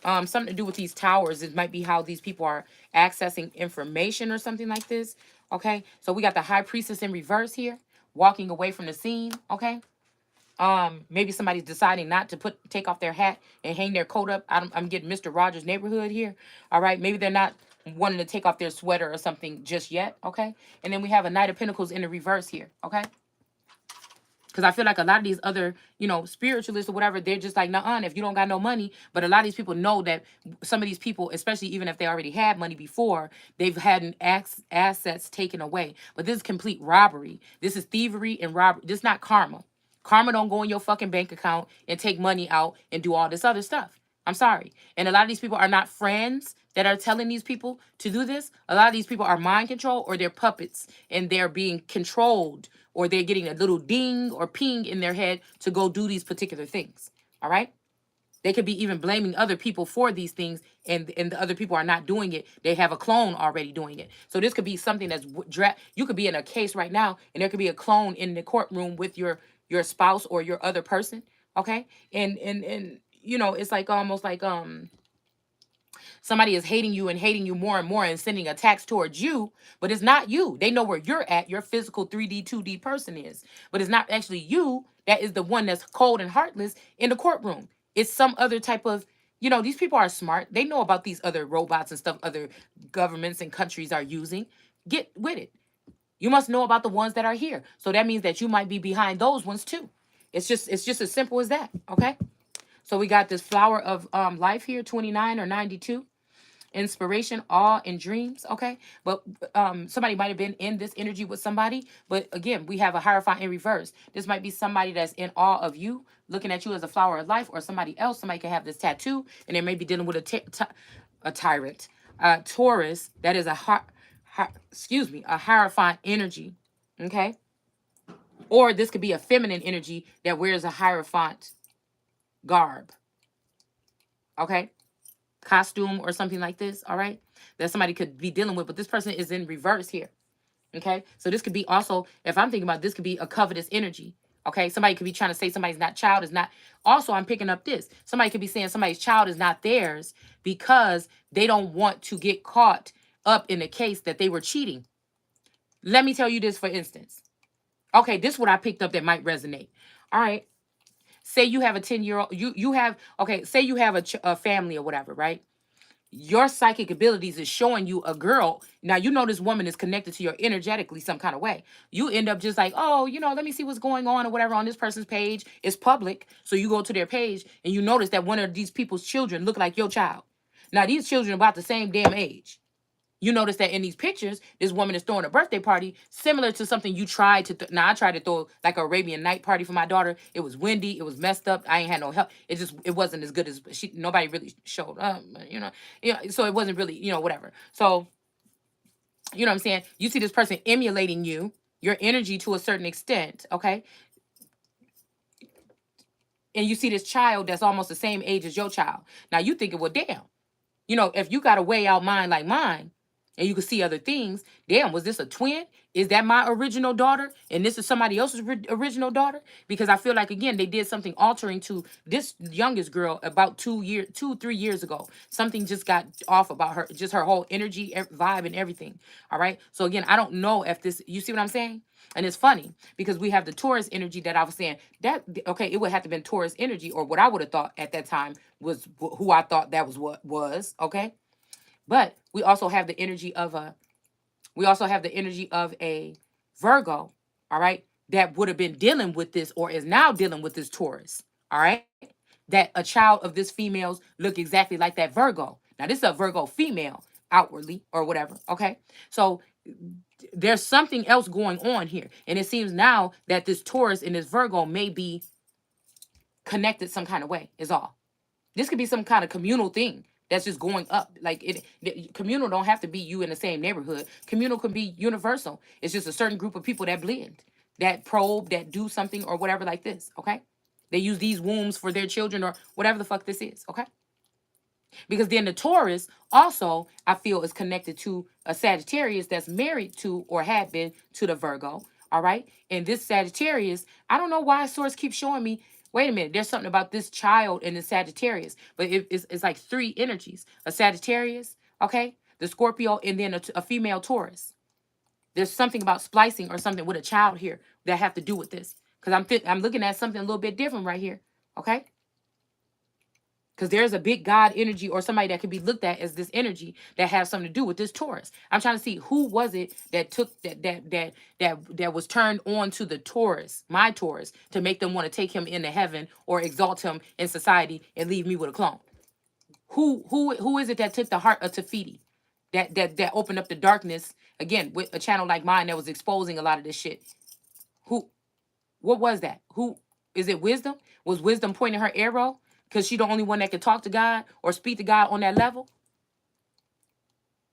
Something to do with these towers. It might be how these people are accessing information or something like this. Okay. So we got the High Priestess in reverse here, walking away from the scene. Okay. Maybe somebody's deciding not to take off their hat and hang their coat up. I'm getting Mr. Rogers' Neighborhood here. All right. Maybe they're not wanting to take off their sweater or something just yet. Okay. And then we have a Knight of Pentacles in the reverse here. Okay. Because I feel like a lot of these other, spiritualists or whatever, they're just like, nah, if you don't got no money. But a lot of these people know that some of these people, especially even if they already had money before, they've had assets taken away. But this is complete robbery. This is thievery and robbery. This is not karma. Karma don't go in your fucking bank account and take money out and do all this other stuff. I'm sorry. And a lot of these people are not friends that are telling these people to do this. A lot of these people are mind control or they're puppets and they're being controlled or they're getting a little ding or ping in their head to go do these particular things. All right. They could be even blaming other people for these things and the other people are not doing it. They have a clone already doing it. So this could be something that's you could be in a case right now and there could be a clone in the courtroom with your spouse or your other person. Okay. And it's like almost like somebody is hating you more and more and sending attacks towards you, but it's not you. They know where you're at, your physical 3D, 2D person is, but it's not actually you that is the one that's cold and heartless in the courtroom. It's some other type of, these people are smart. They know about these other robots and stuff other governments and countries are using. Get with it. You must know about the ones that are here. So that means that you might be behind those ones too. It's just as simple as that. Okay. So we got this Flower of Life here, 29 or 92. Inspiration, awe, and dreams. Okay. But somebody might have been in this energy with somebody. But again, we have a Hierophant in reverse. This might be somebody that's in awe of you, looking at you as a flower of life, or somebody else. Somebody can have this tattoo, and they may be dealing with a tyrant, Taurus. That is a Hierophant energy. Okay. Or this could be a feminine energy that wears a Hierophant garb. Okay. Costume or something like this. All right. That somebody could be dealing with, but this person is in reverse here. Okay. So this could be also, if I'm thinking about this, could be a covetous energy. Okay. Somebody could be trying to say somebody's child is not. Also, I'm picking up this. Somebody could be saying somebody's child is not theirs because they don't want to get caught up in the case that they were cheating. Let me tell you this, for instance. Okay, this is what I picked up that might resonate. All right. Say you have a 10-year-old, say you have a family or whatever, right? Your psychic abilities is showing you a girl. Now, this woman is connected to you energetically some kind of way. You end up just like, oh, let me see what's going on or whatever on this person's page. It's public. So you go to their page and you notice that one of these people's children look like your child. Now, these children are about the same damn age. You notice that in these pictures, this woman is throwing a birthday party similar to something you tried to. Now, I tried to throw like an Arabian night party for my daughter. It was windy. It was messed up. I ain't had no help. It wasn't as good as nobody really showed up, so it wasn't really, whatever. So, you know what I'm saying? You see this person emulating your energy to a certain extent. Okay. And you see this child that's almost the same age as your child. Now you thinking, well, damn. You know, if you got a way out mind like mine, and you can see other things, damn, was this a twin? Is that my original daughter? And this is somebody else's original daughter? Because I feel like, again, they did something altering to this youngest girl about 3 years ago. Something just got off about her, just her whole energy, vibe, and everything. All right. So again, I don't know if this, you see what I'm saying? And it's funny because we have the Taurus energy that I was saying that, okay, it would have to been Taurus energy, or what I would have thought at that time was who I thought that was what was, okay? But we also have the energy of a Virgo, all right, that would have been dealing with this or is now dealing with this Taurus, all right? That a child of this female's look exactly like that Virgo. Now, this is a Virgo female outwardly or whatever, okay? So there's something else going on here. And it seems now that this Taurus and this Virgo may be connected some kind of way, is all. This could be some kind of communal thing that's just going up. Like communal don't have to be you in the same neighborhood. Communal can be universal. It's just a certain group of people that blend, that probe, that do something or whatever like this. Okay. They use these wombs for their children or whatever the fuck this is. Okay. Because then the Taurus also, I feel, is connected to a Sagittarius that's married to or had been to the Virgo. All right. And this Sagittarius, I don't know why source keeps showing me. Wait a minute, there's something about this child and the Sagittarius, but it's like three energies: a Sagittarius, okay, the Scorpio, and then a female Taurus. There's something about splicing or something with a child here that have to do with this, because I'm looking at something a little bit different right here, okay? Because there's a big God energy or somebody that could be looked at as this energy that has something to do with this Taurus. I'm trying to see who was it that took that was turned on to the Taurus, my Taurus, to make them want to take him into heaven or exalt him in society and leave me with a clone. Who is it that took the heart of Tafiti? That opened up the darkness again with a channel like mine that was exposing a lot of this shit. What was that? Who is it? Wisdom? Was Wisdom pointing her arrow? Because she the only one that can talk to God or speak to God on that level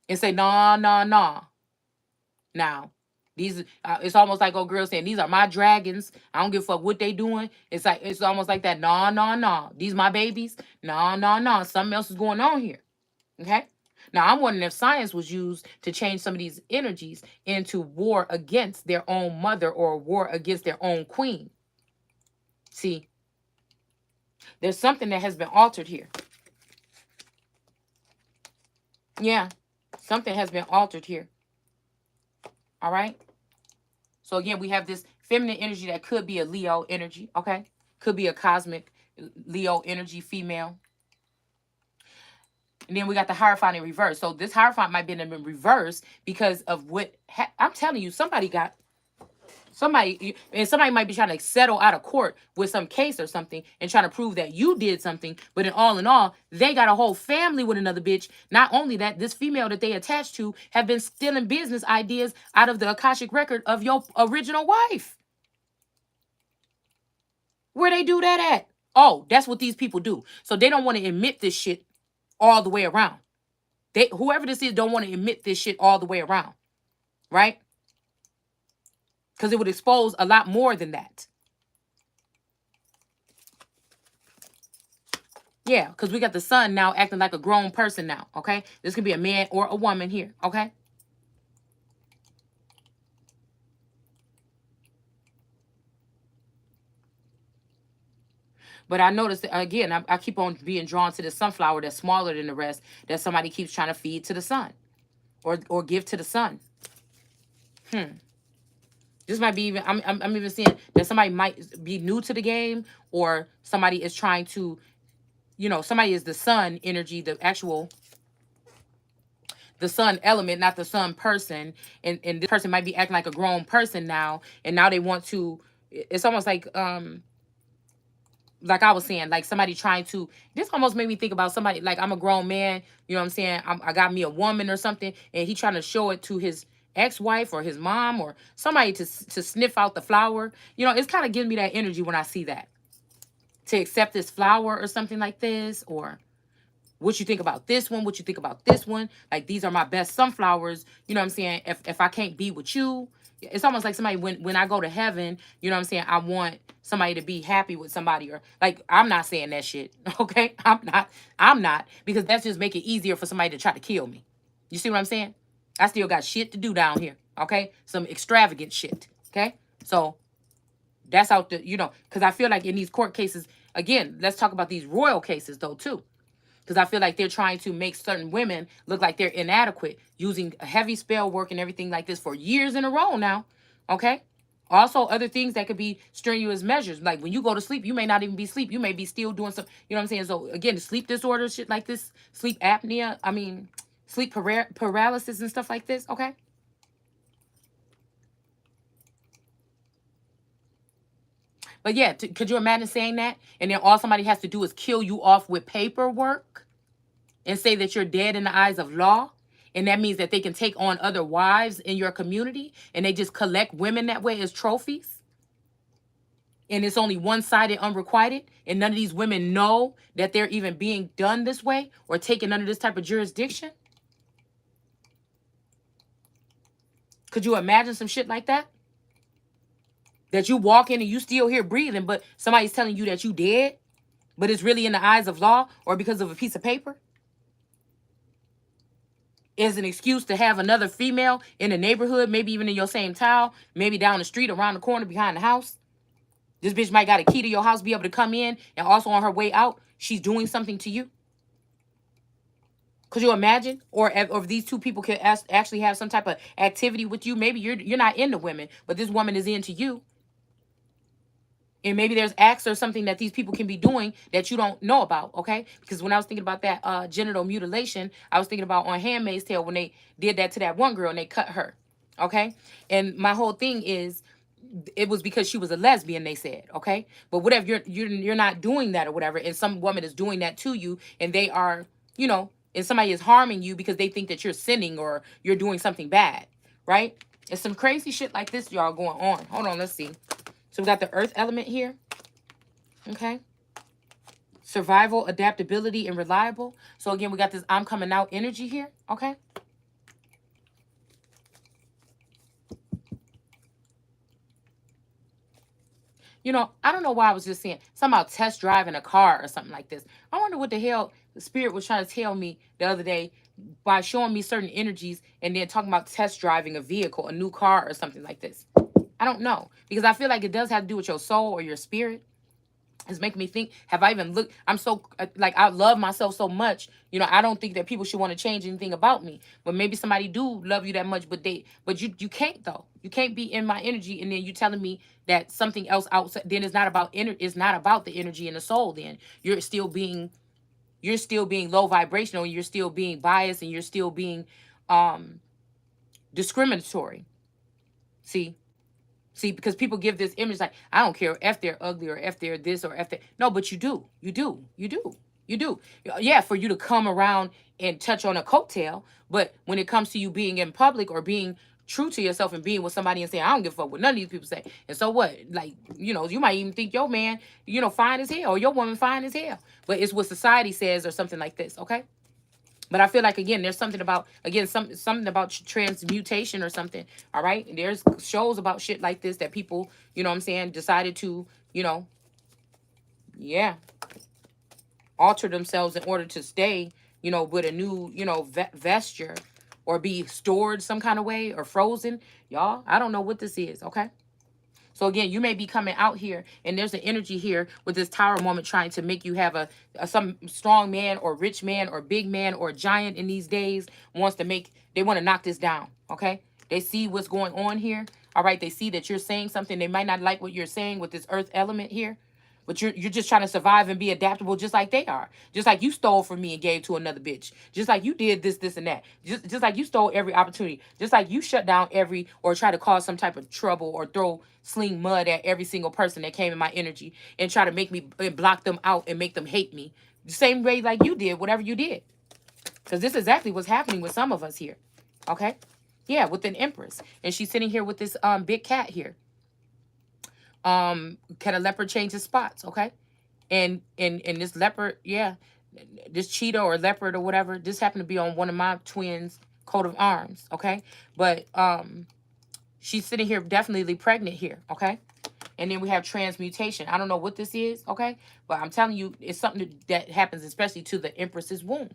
and say, nah, nah, nah. Now, these it's almost like old girl saying, these are my dragons. I don't give a fuck what they doing. It's almost like that, nah, nah, nah. These my babies. Nah, nah, nah. Something else is going on here. Okay? Now, I'm wondering if science was used to change some of these energies into war against their own mother or war against their own queen. See, there's something that has been altered here. Yeah, something has been altered here. All right. So again, we have this feminine energy that could be a Leo energy. Okay. Could be a cosmic Leo energy female. And then we got the Hierophant in reverse. So this Hierophant might be in reverse because of what I'm telling you. Somebody might be trying to settle out of court with some case or something and trying to prove that you did something. But in all, they got a whole family with another bitch. Not only that, this female that they attached to have been stealing business ideas out of the Akashic record of your original wife. Where they do that at? Oh, that's what these people do. So they don't want to admit this shit all the way around. Whoever this is don't want to admit this shit all the way around. Right? Because it would expose a lot more than that. Yeah, because we got the sun now acting like a grown person now, okay? This could be a man or a woman here, okay? But I noticed, that, again, I keep on being drawn to the sunflower that's smaller than the rest that somebody keeps trying to feed to the sun or give to the sun. This might be even, I'm even seeing that somebody might be new to the game or somebody is trying to, somebody is the sun energy, the sun element, not the sun person. And this person might be acting like a grown person now. And now they want to, it's almost like I was saying, like somebody trying to, this almost made me think about somebody, like I'm a grown man, you know what I'm saying? I got me a woman or something, and he trying to show it to his ex-wife or his mom or somebody to sniff out the flower. It's kind of giving me that energy when I see that. To accept this flower or something like this, or what you think about this one, what you think about this one. Like, these are my best sunflowers, you know what I'm saying? If I can't be with you, it's almost like somebody, when I go to heaven, you know what I'm saying, I want somebody to be happy with somebody, or like, I'm not saying that shit. Okay, I'm not, because that's just make it easier for somebody to try to kill me. You see what I'm saying? I still got shit to do down here. Okay, some extravagant shit. Okay, so that's out the, because I feel like in these court cases, again, let's talk about these royal cases though too, because I feel like they're trying to make certain women look like they're inadequate, using heavy spell work and everything like this for years in a row now. Okay. Also, other things that could be strenuous measures. Like when you go to sleep, you may not even be asleep. You may be still doing some, you know what I'm saying? So again, sleep disorders, shit like this, sleep apnea, sleep paralysis and stuff like this. Okay. But yeah, could you imagine saying that? And then all somebody has to do is kill you off with paperwork and say that you're dead in the eyes of law. And that means that they can take on other wives in your community, and they just collect women that way as trophies. And it's only one-sided, unrequited. And none of these women know that they're even being done this way or taken under this type of jurisdiction. Could you imagine some shit like that? That you walk in and you still here breathing, but somebody's telling you that you dead, but it's really in the eyes of law or because of a piece of paper? Is an excuse to have another female in the neighborhood, maybe even in your same town, maybe down the street, around the corner, behind the house. This bitch might got a key to your house, be able to come in, and also on her way out, she's doing something to you. Could you imagine? Or if these two people could actually have some type of activity with you, maybe you're not into women, but this woman is into you. And maybe there's acts or something that these people can be doing that you don't know about, okay? Because when I was thinking about that genital mutilation, I was thinking about on Handmaid's Tale when they did that to that one girl and they cut her, okay? And my whole thing is, it was because she was a lesbian, they said, okay? But whatever, you're not doing that or whatever, and some woman is doing that to you, and they are, and somebody is harming you because they think that you're sinning or you're doing something bad, right? It's some crazy shit like this, y'all, going on. Hold on, let's see. So we got the earth element here. Okay. Survival, adaptability, and reliable. So again, we got this I'm coming out energy here. Okay. I don't know why I was just saying something about test driving a car or something like this. I wonder what the hell the spirit was trying to tell me the other day by showing me certain energies and then talking about test driving a vehicle, a new car or something like this. I don't know, because I feel like it does have to do with your soul or your spirit. It's making me think, have I even looked? I'm so, like, I love myself so much. I don't think that people should want to change anything about me. But maybe somebody do love you that much, but you can't though. You can't be in my energy and then you telling me that something else outside. Then it's not about it's not about the energy and the soul. Then you're still being low vibrational, and you're still being biased, and you're still being discriminatory. See, because people give this image like, I don't care if they're ugly or if they're this or if they no, but you do. You do. You do. You do. Yeah, for you to come around and touch on a coattail, but when it comes to you being in public or being true to yourself and being with somebody and saying, I don't give a fuck what none of these people say. And so what? Like, you might even think your man, fine as hell, or your woman fine as hell. But it's what society says or something like this, okay? But I feel like, again, there's something about, again, something about transmutation or something. All right. There's shows about shit like this that people, what I'm saying, decided to, yeah, alter themselves in order to stay, with a new, vesture, or be stored some kind of way or frozen. Y'all, I don't know what this is. Okay. So again, you may be coming out here and there's an energy here with this tower moment trying to make you have some strong man or rich man or big man or giant in these days they want to knock this down. Okay. They see what's going on here. All right. They see that you're saying something. They might not like what you're saying with this earth element here. But you're just trying to survive and be adaptable just like they are. Just like you stole from me and gave to another bitch. Just like you did this, and that. Just like you stole every opportunity. Just like you shut down or try to cause some type of trouble or sling mud at every single person that came in my energy and try to make me and block them out and make them hate me. The same way like you did, whatever you did. Because this is exactly what's happening with some of us here. Okay? Yeah, with an empress. And she's sitting here with this big cat here. Can a leopard change his spots? Okay. And this leopard, yeah, this cheetah or leopard or whatever, this happened to be on one of my twins' coat of arms. Okay. But She's sitting here definitely pregnant here, okay? And then we have transmutation. I don't know what this is, okay? But I'm telling you, it's something that happens especially to the Empress's womb.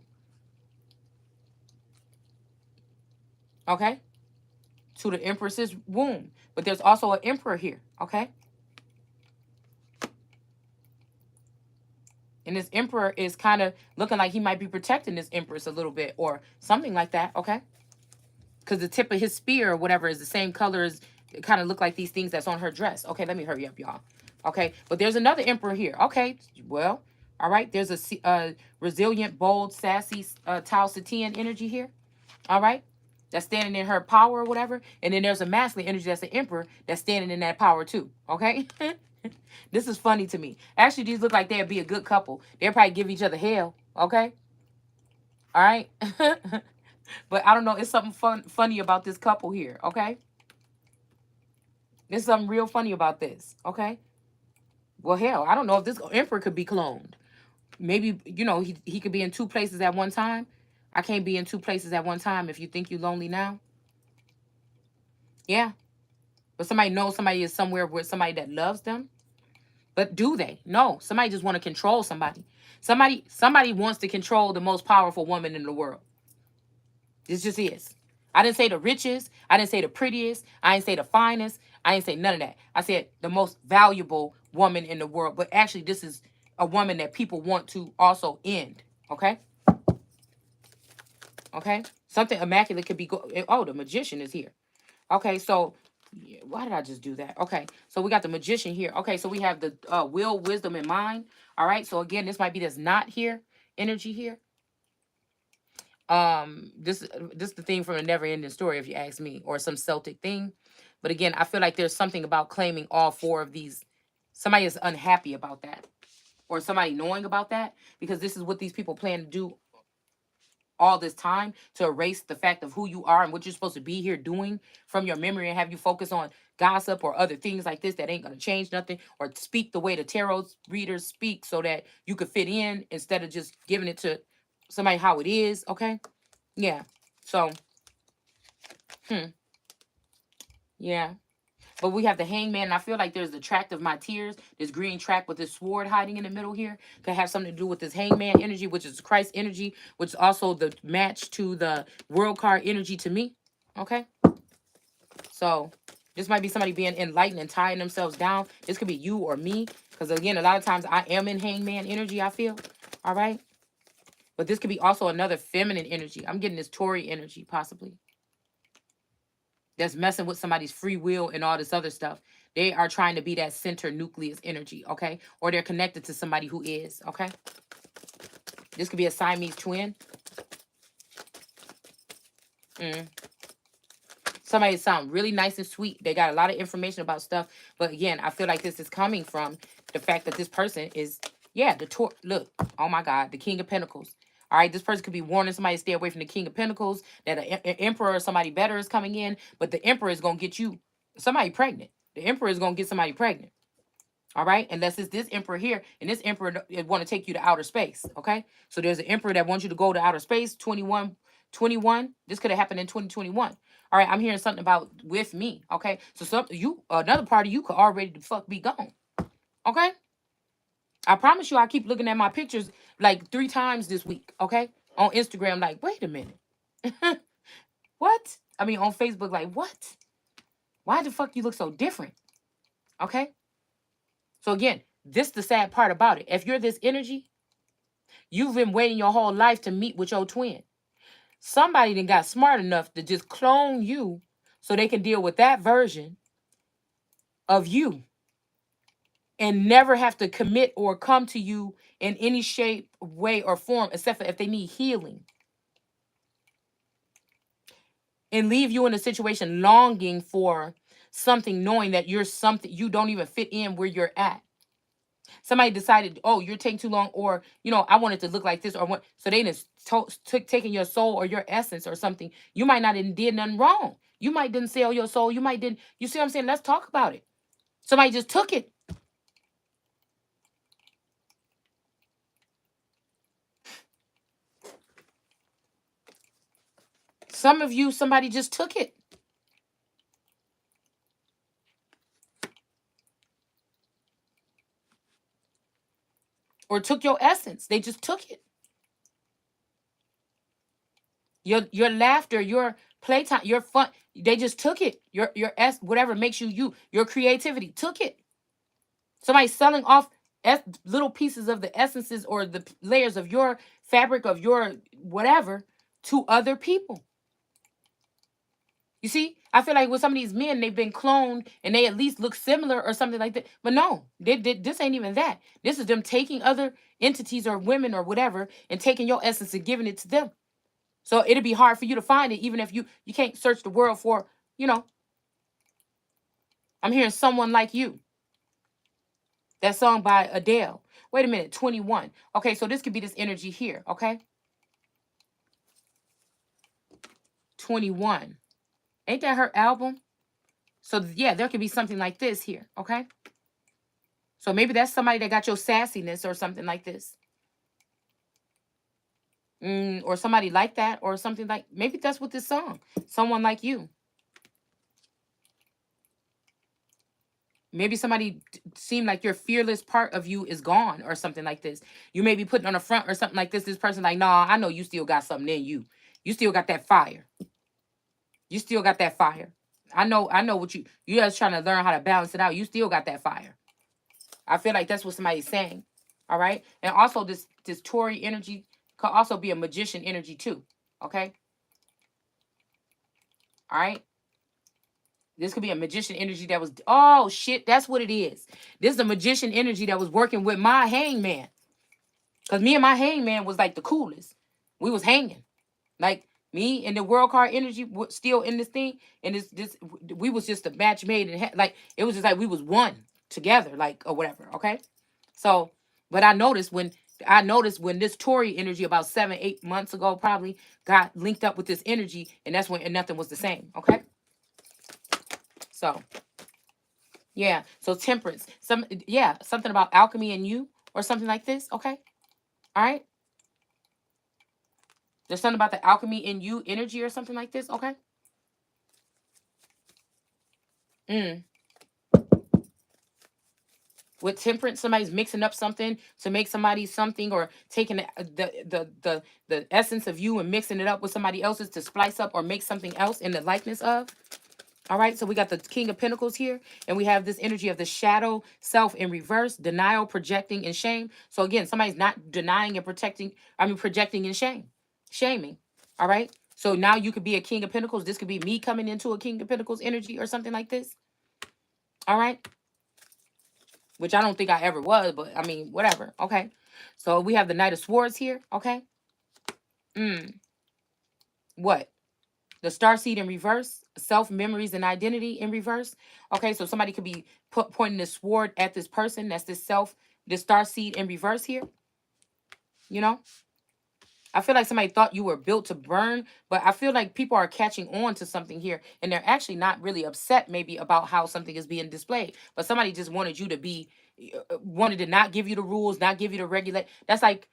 Okay? To the Empress's womb. But there's also an emperor here, okay? And this emperor is kind of looking like he might be protecting this empress a little bit or something like that, okay? Because the tip of his spear or whatever is the same color as, it kind of look like these things that's on her dress. Okay, let me hurry up, y'all. Okay, but there's another emperor here. Okay, well, all right. There's a resilient, bold, sassy Tao Satian energy here. All right, that's standing in her power or whatever. And then there's a masculine energy that's the emperor that's standing in that power too. Okay. This is funny to me. Actually, these look like they'd be a good couple. They'll probably give each other hell. Okay. All right. But I don't know. It's something funny about this couple here. Okay. There's something real funny about this. Okay. Well, hell, I don't know if this emperor could be cloned. Maybe, you know, he could be in two places at one time. I can't be in two places at one time if you think you're lonely now. Yeah. But somebody knows somebody is somewhere with somebody that loves them. But do they? No. Somebody just want to control somebody. Somebody wants to control the most powerful woman in the world. This just is. I didn't say the richest. I didn't say the prettiest. I didn't say the finest. I didn't say none of that. I said the most valuable woman in the world. But actually, this is a woman that people want to also end. Okay? Okay? Something immaculate could be... Oh, the magician is here. Okay, so... Why did I just do that? Okay, so we got the magician here. Okay, so we have the will, wisdom, and mind. All right, so again, this might be this not here energy here. This is the thing from a never ending story, if you ask me, or some Celtic thing. But again, I feel like there's something about claiming all four of these. Somebody is unhappy about that, or somebody knowing about that, because this is what these people plan to do all this time, to erase the fact of who you are and what you're supposed to be here doing from your memory, and have you focus on gossip or other things like this that ain't going to change nothing, or speak the way the tarot readers speak so that you could fit in instead of just giving it to somebody how it is. Okay. Yeah. So, yeah. But we have the hangman, and I feel like there's the tract of my tears, this green tract with this sword hiding in the middle here. Could have something to do with this hangman energy, which is Christ energy, which is also the match to the world card energy to me. Okay? So, this might be somebody being enlightened and tying themselves down. This could be you or me. Because, again, a lot of times I am in hangman energy, I feel. All right? But this could be also another feminine energy. I'm getting this Tory energy, possibly. That's messing with somebody's free will and all this other stuff. They are trying to be that center nucleus energy, okay? Or they're connected to somebody who is, okay? This could be a Siamese twin. Somebody sound really nice and sweet. They got a lot of information about stuff. But again, I feel like this is coming from the fact that this person is, yeah, look, oh my God, the King of Pentacles. All right, this person could be warning somebody to stay away from the King of Pentacles, that an emperor or somebody better is coming in, but the emperor is going to get you somebody pregnant. The emperor is going to get somebody pregnant. All right, unless it's this emperor here, and this emperor want to take you to outer space. Okay, so there's an emperor that wants you to go to outer space. 21. This could have happened in 2021. All right, I'm hearing something about with me. Okay, so another part of you could already the fuck be gone. Okay, I promise you, I keep looking at my pictures like 3 times this week. Okay, on Instagram, like, wait a minute, what? I mean, on Facebook, like, what? Why the fuck you look so different? Okay. So again, this the sad part about it. If you're this energy, you've been waiting your whole life to meet with your twin. Somebody then got smart enough to just clone you so they can deal with that version of you and never have to commit or come to you in any shape, way, or form, except for if they need healing. And leave you in a situation longing for something, knowing that you're something, you don't even fit in where you're at. Somebody decided, oh, you're taking too long, or, you know, I want it to look like this, or what. So they just taking your soul or your essence or something. You might not have did nothing wrong. You might didn't sell your soul. You might didn't. You see what I'm saying? Let's talk about it. Somebody just took it. Some of you, somebody just took it. or took your essence. They just took it. Your laughter, your playtime, your fun. They just took it. Whatever makes you you. Your creativity took it. Somebody selling off little pieces of the essences or the layers of your fabric of your whatever to other people. You see, I feel like with some of these men, they've been cloned and they at least look similar or something like that. But no, this ain't even that. This is them taking other entities or women or whatever and taking your essence and giving it to them. So it'll be hard for you to find it, even if you can't search the world for, you know, I'm hearing someone like you. That song by Adele. Wait a minute, 21. Okay, so this could be this energy here, okay? 21. Ain't that her album? So yeah, there could be something like this here, okay? So maybe that's somebody that got your sassiness or something like this. Or somebody like that or something like, maybe that's what this song, someone like you. Maybe somebody seemed like your fearless part of you is gone or something like this. You may be putting on the front or something like this. This person like, nah, I know you still got something in you. You still got that fire. You still got that fire. I know what you just trying to learn how to balance it out. You still got that fire. I feel like that's what somebody's saying. All right. And also this Tory energy could also be a magician energy too. Okay. All right. This could be a magician energy that was, oh shit, that's what it is. This is a magician energy that was working with my hangman. Because me and my hangman was like the coolest. We was hanging. Like me and the world card energy was still in this thing. And this we was just a match made. And like, it was just like we was one together, like, or whatever. Okay. So, but I noticed when this Tory energy about 7-8 months ago probably got linked up with this energy. And that's when nothing was the same. Okay. So yeah. So temperance. Something about alchemy in you or something like this. Okay. All right. There's something about the alchemy in you energy or something like this. Okay. Mm. With temperance, somebody's mixing up something to make somebody something, or taking the essence of you and mixing it up with somebody else's to splice up or make something else in the likeness of. All right, so we got the King of Pentacles here, and we have this energy of the shadow self in reverse, denial, projecting, and shame. So again, somebody's not denying and projecting and shaming. All right, so now you could be a King of Pentacles. This could be me coming into a King of Pentacles energy or something like this. All right, which I don't think I ever was, but I mean, whatever. Okay, so we have the Knight of Swords here. Okay, what? The starseed in reverse, self, memories, and identity in reverse. Okay, so somebody could be pointing this sword at this person. That's this starseed in reverse here. You know, I feel like somebody thought you were built to burn, but I feel like people are catching on to something here, and they're actually not really upset maybe about how something is being displayed. But somebody just wanted you to be, wanted to not give you the rules, not give you the regulate. That's like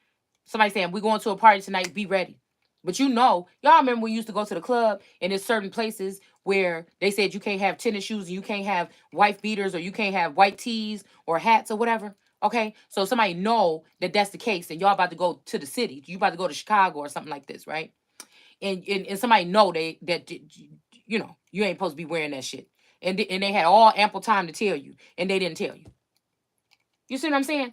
somebody saying, "We're going to a party tonight. Be ready." But y'all remember we used to go to the club and there's certain places where they said you can't have tennis shoes and you can't have wife beaters or you can't have white tees or hats or whatever. Okay, so somebody know that that's the case and y'all about to go to the city. You about to go to Chicago or something like this, right? And somebody know that you ain't supposed to be wearing that shit. And they had all ample time to tell you and they didn't tell you. You see what I'm saying?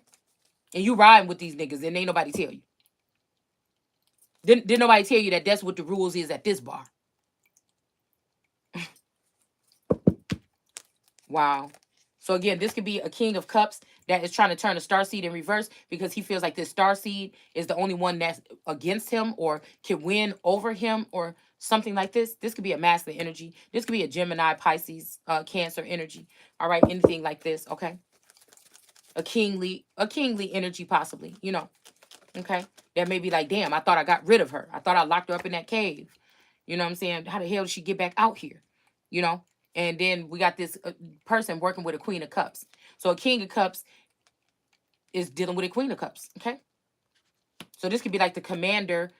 And you riding with these niggas and ain't nobody tell you. Didn't nobody tell you that that's what the rules is at this bar? Wow. So again, this could be a King of Cups that is trying to turn a starseed in reverse because he feels like this starseed is the only one that's against him or can win over him or something like this. This could be a masculine energy. This could be a Gemini, Pisces, Cancer energy. All right, anything like this. Okay. A kingly energy possibly. Okay. That may be like, damn, I thought I got rid of her. I thought I locked her up in that cave. You know what I'm saying? How the hell did she get back out here? You know? And then we got this person working with a Queen of Cups. So a King of Cups is dealing with a Queen of Cups. Okay? So this could be like the commander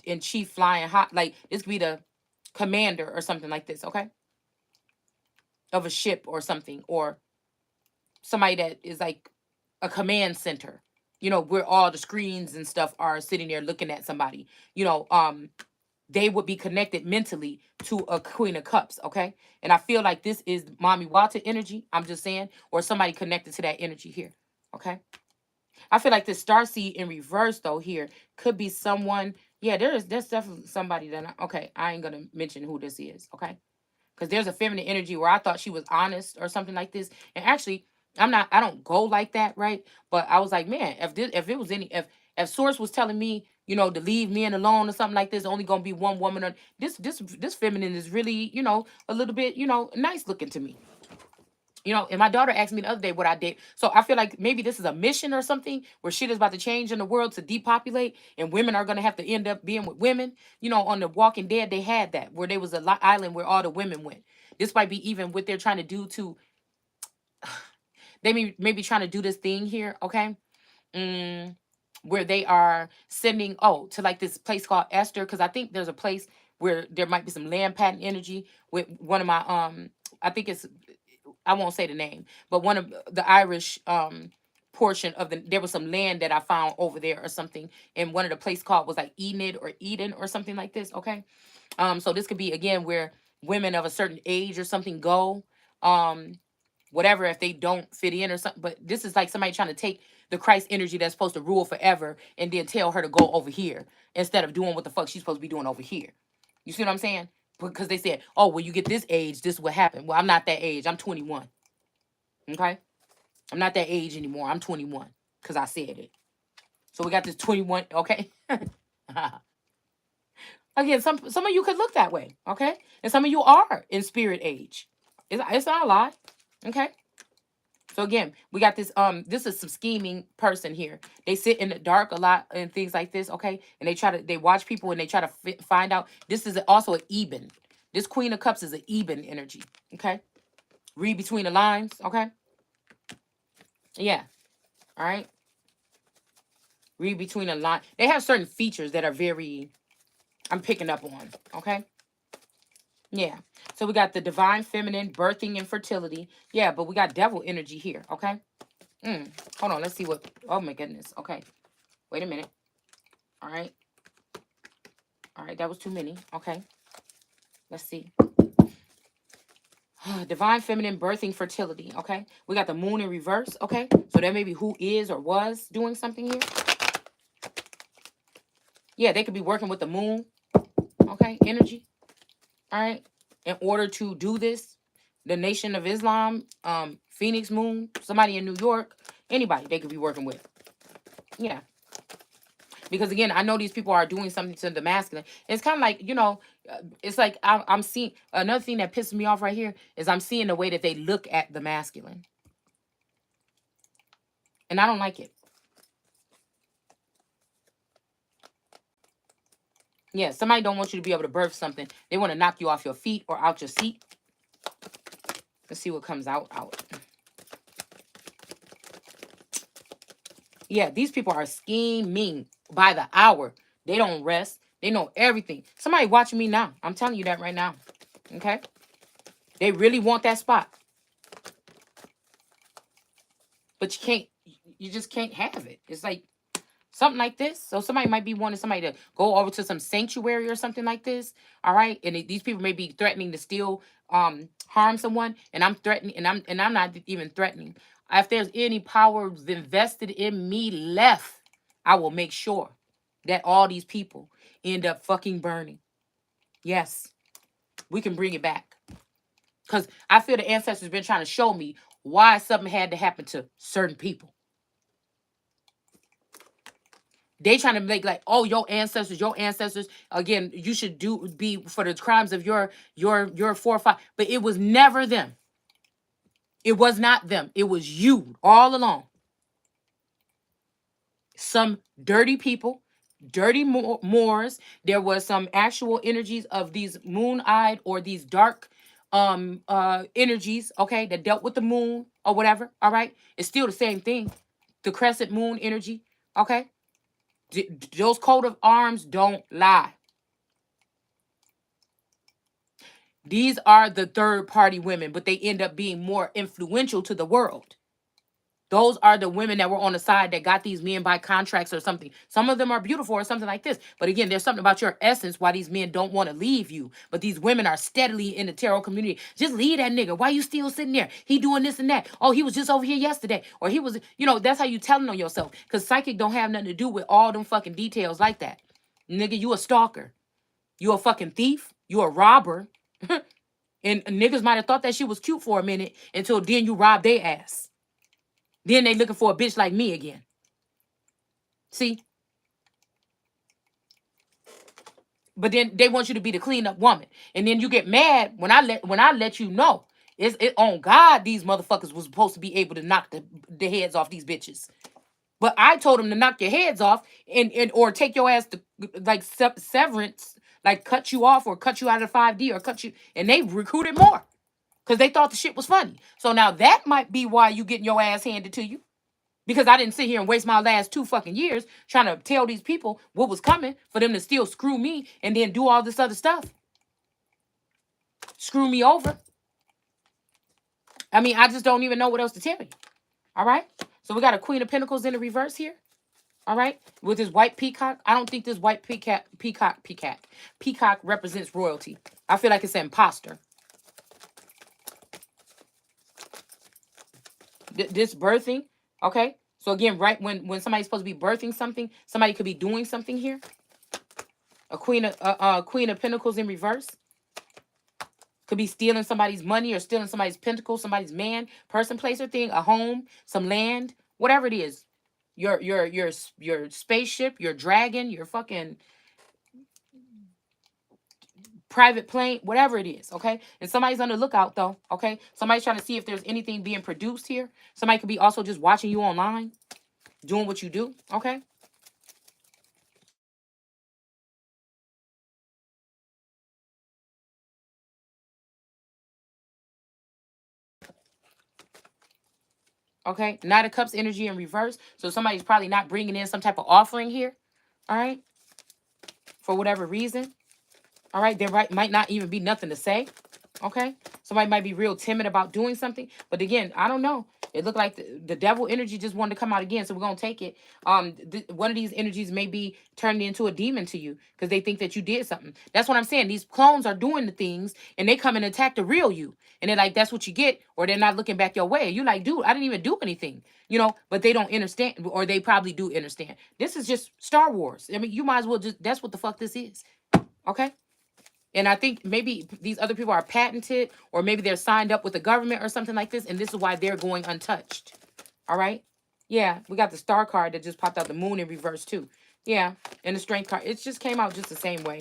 in chief flying hot. Like this could be the commander or something like this. Okay? Of a ship or something. Or somebody that is like a command center. you know, where all the screens and stuff are sitting there looking at somebody, you know, they would be connected mentally to a Queen of Cups, okay? And I feel like this is Mommy Walter energy, I'm just saying, or somebody connected to that energy here, okay? I feel like this Starseed in reverse, though, here could be someone, yeah, there's definitely somebody that, okay, I ain't gonna mention who this is, okay? Because there's a feminine energy where I thought she was honest or something like this. And actually, I don't go like that, right? But I was like, man, if it was if Source was telling me, you know, to leave men alone or something like this, only gonna be one woman on this feminine is really, you know, a little bit, you know, nice looking to me. You know, and my daughter asked me the other day what I did. So I feel like maybe this is a mission or something where shit is about to change in the world to depopulate and women are going to have to end up being with women. You know, on The Walking Dead, they had that where there was a island where all the women went. This might be even what they're trying to do to, they maybe trying to do this thing here, okay? Mm, where they are sending, to like this place called Esther, because I think there's a place where there might be some land patent energy with one of my, I think it's, I won't say the name, but one of the Irish portion of there was some land that I found over there or something, and one of the place called was like Enid or Eden or something like this. Okay, so this could be again where women of a certain age or something go, um, whatever if they don't fit in or something. But this is like somebody trying to take the Christ energy that's supposed to rule forever and then tell her to go over here instead of doing what the fuck she's supposed to be doing over here. You see what I'm saying? Because they said, oh, when you get this age, this is what happened. Well, I'm not that age. I'm 21. Okay? I'm not that age anymore. I'm 21 because I said it. So we got this 21. Okay? Again, some of you could look that way. Okay? And some of you are in spirit age. It's not a lie. Okay? So again, we got this is some scheming person here. They sit in the dark a lot and things like this, okay? And they watch people and they try to find out. This is also an Eben. This Queen of Cups is an Eben energy, okay? Read between the lines, okay? Yeah, all right? Read between the lines. They have certain features that are very, I'm picking up on, okay? Yeah. So we got the divine feminine, birthing and fertility. Yeah, but we got devil energy here, okay? Hold on, let's see what, oh my goodness, okay. Wait a minute. All right. All right, that was too many. Okay. Let's see. Divine feminine birthing fertility. Okay. We got the moon in reverse. Okay. So that may be who is or was doing something here. Yeah, they could be working with the moon. Okay. Energy. All right. In order to do this, the Nation of Islam, Phoenix Moon, somebody in New York, anybody they could be working with. Yeah. Because again, I know these people are doing something to the masculine. It's kind of like, you know, it's like I'm seeing another thing that pisses me off right here is I'm seeing the way that they look at the masculine. And I don't like it. Yeah, somebody don't want you to be able to birth something. They want to knock you off your feet or out your seat. Let's see what comes out. Yeah, these people are scheming by the hour. They don't rest. They know everything. Somebody watching me now. I'm telling you that right now. Okay? They really want that spot. But you just can't have it. It's like something like this. So somebody might be wanting somebody to go over to some sanctuary or something like this. All right. And these people may be threatening to still harm someone. And I'm threatening and I'm not even threatening. If there's any power invested in me left, I will make sure that all these people end up fucking burning. Yes, we can bring it back. Because I feel the ancestors been trying to show me why something had to happen to certain people. They trying to make like, oh, your ancestors. Again, you should be for the crimes of your forefathers. But it was never them. It was not them. It was you all along. Some dirty people, dirty Moors. There was some actual energies of these moon-eyed or these dark energies, okay, that dealt with the moon or whatever. All right. It's still the same thing. The crescent moon energy, okay? Those coat of arms don't lie. These are the third party women, but they end up being more influential to the world. Those are the women that were on the side that got these men by contracts or something. Some of them are beautiful or something like this. But again, there's something about your essence why these men don't want to leave you. But these women are steadily in the tarot community. Just leave that nigga. Why you still sitting there? He doing this and that. Oh, he was just over here yesterday. Or he was, that's how you telling on yourself. Because psychic don't have nothing to do with all them fucking details like that. Nigga, you a stalker. You a fucking thief. You a robber. And niggas might have thought that shit was cute for a minute until then you robbed their ass. Then they looking for a bitch like me again. See? But then they want you to be the clean-up woman. And then you get mad when I let you know. It's on God these motherfuckers was supposed to be able to knock the heads off these bitches. But I told them to knock your heads off and or take your ass to like severance, like cut you off or cut you out of 5D or cut you, and they recruited more. Because they thought the shit was funny. So now that might be why you getting your ass handed to you. Because I didn't sit here and waste my last 2 fucking years trying to tell these people what was coming for them to still screw me and then do all this other stuff. Screw me over. I mean, I just don't even know what else to tell you. All right? So we got a Queen of Pentacles in the reverse here. All right? With this white peacock. I don't think this white peacock represents royalty. I feel like it's an imposter. This birthing, okay? So again, right when somebody's supposed to be birthing something, somebody could be doing something here. A Queen of Pentacles in reverse. Could be stealing somebody's money or stealing somebody's pentacles, somebody's man, person, place, or thing, a home, some land, whatever it is. Your spaceship, your dragon, your fucking private plane, whatever it is, okay? And somebody's on the lookout, though, okay? Somebody's trying to see if there's anything being produced here. Somebody could be also just watching you online, doing what you do, okay? Okay? Knight of Cups energy in reverse. So somebody's probably not bringing in some type of offering here, all right? For whatever reason, all right? There might not even be nothing to say. Okay, somebody might be real timid about doing something, but again, I don't know. It looked like the devil energy just wanted to come out again, so we're gonna take it. One of these energies may be turned into a demon to you because they think that you did something. That's what I'm saying. These clones are doing the things, and they come and attack the real you, and they're like, "That's what you get," or they're not looking back your way. You like, dude, I didn't even do anything, But they don't understand, or they probably do understand. This is just Star Wars. I mean, you might as well just—that's what the fuck this is. Okay. And I think maybe these other people are patented or maybe they're signed up with the government or something like this. And this is why they're going untouched. All right. Yeah. We got the star card that just popped out, the moon in reverse too. Yeah. And the strength card. It just came out just the same way.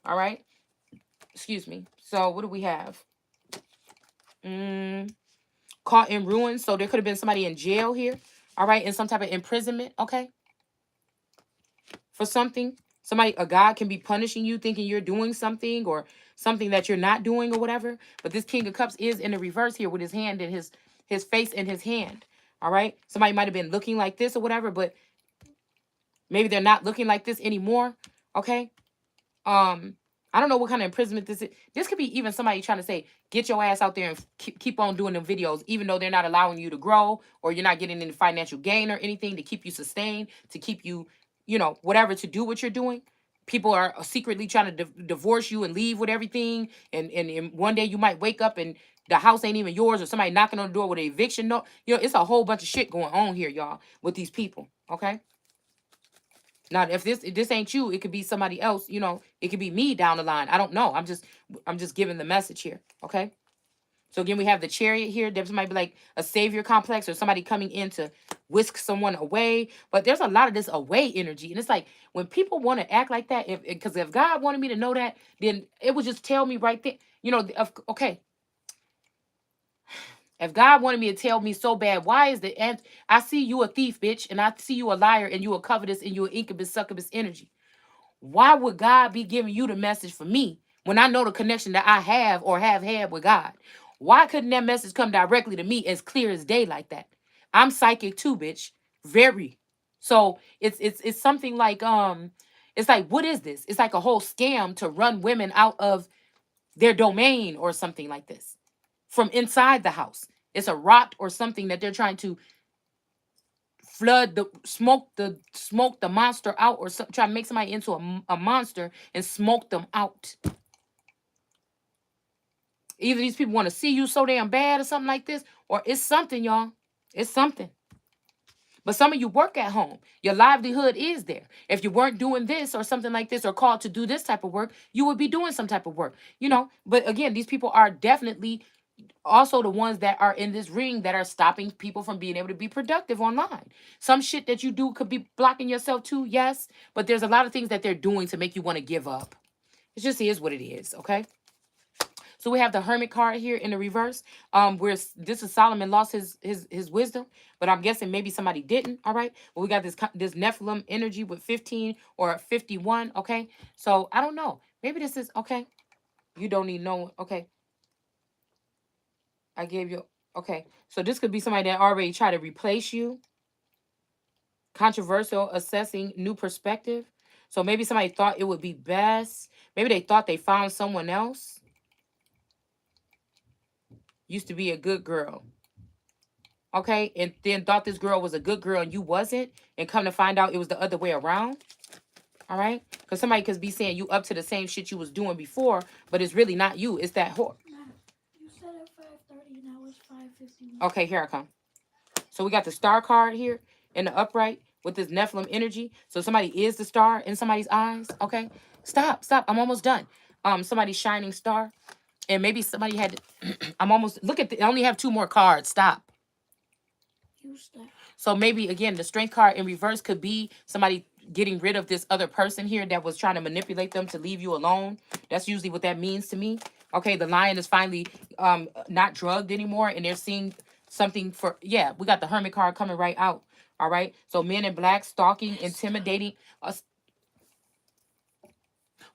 All right. Excuse me. So what do we have? Caught in ruins. So there could have been somebody in jail here. All right. In some type of imprisonment. Okay. For something. A God can be punishing you thinking you're doing something or something that you're not doing or whatever. But this King of Cups is in the reverse here with his hand in his face in his hand. All right. Somebody might have been looking like this or whatever, but maybe they're not looking like this anymore. Okay. I don't know what kind of imprisonment this is. This could be even somebody trying to say, get your ass out there and keep on doing them videos, even though they're not allowing you to grow or you're not getting any financial gain or anything to keep you sustained, to keep you whatever to do what you're doing. People are secretly trying to divorce you and leave with everything. And one day you might wake up and the house ain't even yours or somebody knocking on the door with an eviction note. It's a whole bunch of shit going on here, y'all, with these people. Okay. Now, if this ain't you, it could be somebody else, it could be me down the line. I don't know. I'm just giving the message here. Okay. So again, we have the Chariot here. There might be like a savior complex or somebody coming in to whisk someone away. But there's a lot of this away energy. And it's like when people want to act like that, because if God wanted me to know that, then it would just tell me right there. Okay. If God wanted me to tell me so bad, why is the end? I see you a thief, bitch, and I see you a liar, and you a covetous, and you an incubus, succubus energy. Why would God be giving you the message for me when I know the connection that I have or have had with God? Why couldn't that message come directly to me as clear as day like that? I'm psychic too, bitch. Very. So it's something like it's like, what is this? It's like a whole scam to run women out of their domain or something like this from inside the house. It's a rot or something that they're trying to flood the monster out, or try to make somebody into a monster and smoke them out. Either these people want to see you so damn bad or something like this, or it's something, y'all. It's something. But some of you work at home. Your livelihood is there. If you weren't doing this or something like this, or called to do this type of work, you would be doing some type of work, you know. But again, these people are definitely also the ones that are in this ring that are stopping people from being able to be productive online. Some shit that you do could be blocking yourself too, yes. But there's a lot of things that they're doing to make you want to give up. It just is what it is, okay? So we have the Hermit card here in the reverse. Where this is Solomon lost his wisdom, but I'm guessing maybe somebody didn't. All right. Well, we got this Nephilim energy with 15 or 51. Okay. So I don't know. Maybe this is okay. You don't need no. Okay. I gave you. Okay. So this could be somebody that already tried to replace you. Controversial, assessing new perspective. So maybe somebody thought it would be best. Maybe they thought they found someone else. Used to be a good girl. Okay, and then thought this girl was a good girl and you wasn't, and come to find out it was the other way around. All right, because somebody could be saying you up to the same shit you was doing before, but it's really not you. It's that whore. You said at 5:30, now it's 5:51. Okay, here I come. So we got the star card here in the upright with this Nephilim energy. So somebody is the star in somebody's eyes. Okay, stop. I'm almost done. Somebody's shining star, and maybe somebody had. I'm almost. Look at. I only have 2 more cards. Stop. So maybe again, the strength card in reverse could be somebody getting rid of this other person here that was trying to manipulate them to leave you alone. That's usually what that means to me. Okay, the lion is finally not drugged anymore, and they're seeing something for, yeah, we got the Hermit card coming right out. All right, so men in black stalking, intimidating us.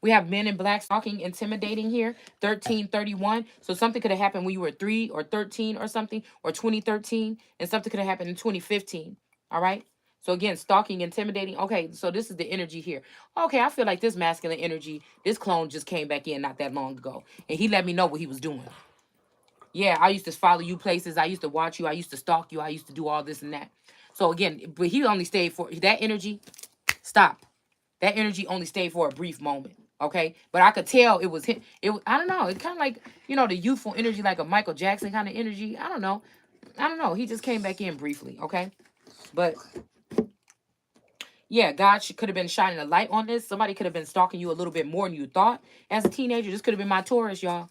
We have men in black stalking, intimidating here. 1331. So something could have happened when you were 3 or 13 or something, or 2013, and something could have happened in 2015. All right. So again, stalking, intimidating. Okay, so this is the energy here. Okay, I feel like this masculine energy, this clone just came back in not that long ago, and he let me know what he was doing. Yeah, I used to follow you places. I used to watch you. I used to stalk you. I used to do all this and that. So again, but he only stayed for that energy. Stop. That energy only stayed for a brief moment. Okay, but I could tell it was him. I don't know. It's kind of like, you know, the youthful energy, like a Michael Jackson kind of energy. I don't know. He just came back in briefly. Okay, but yeah, God could have been shining a light on this. Somebody could have been stalking you a little bit more than you thought as a teenager. This could have been my Taurus, y'all.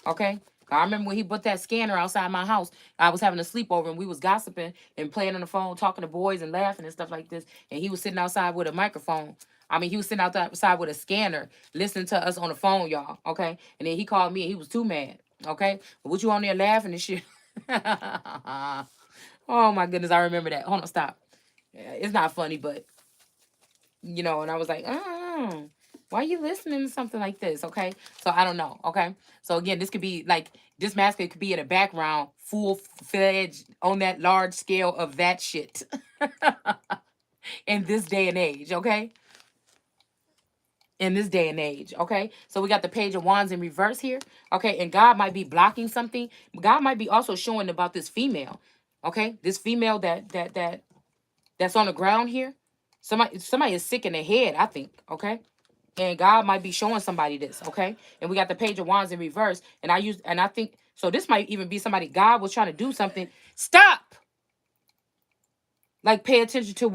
Okay. I remember when he put that scanner outside my house. I was having a sleepover and we was gossiping and playing on the phone, talking to boys and laughing and stuff like this. And he was sitting outside with a microphone. I mean, he was sitting outside with a scanner, listening to us on the phone, y'all. Okay. And then he called me and he was too mad. Okay. But what you on there laughing and shit? Oh my goodness. I remember that. Hold on. Stop. It's not funny, but you know, and I was like, why are you listening to something like this? Okay. So I don't know. Okay. So again, this could be like, this masculine could be in the background, full-fledged on that large scale of that shit in this day and age. Okay. In this day and age. Okay. So we got the Page of Wands in reverse here. Okay. And God might be blocking something. God might be also showing about this female. Okay. This female that's on the ground here. Somebody is sick in the head, I think. Okay. And God might be showing somebody this, okay? And we got the Page of Wands in reverse. And I think, so this might even be somebody, God was trying to do something. Stop! Like, pay attention to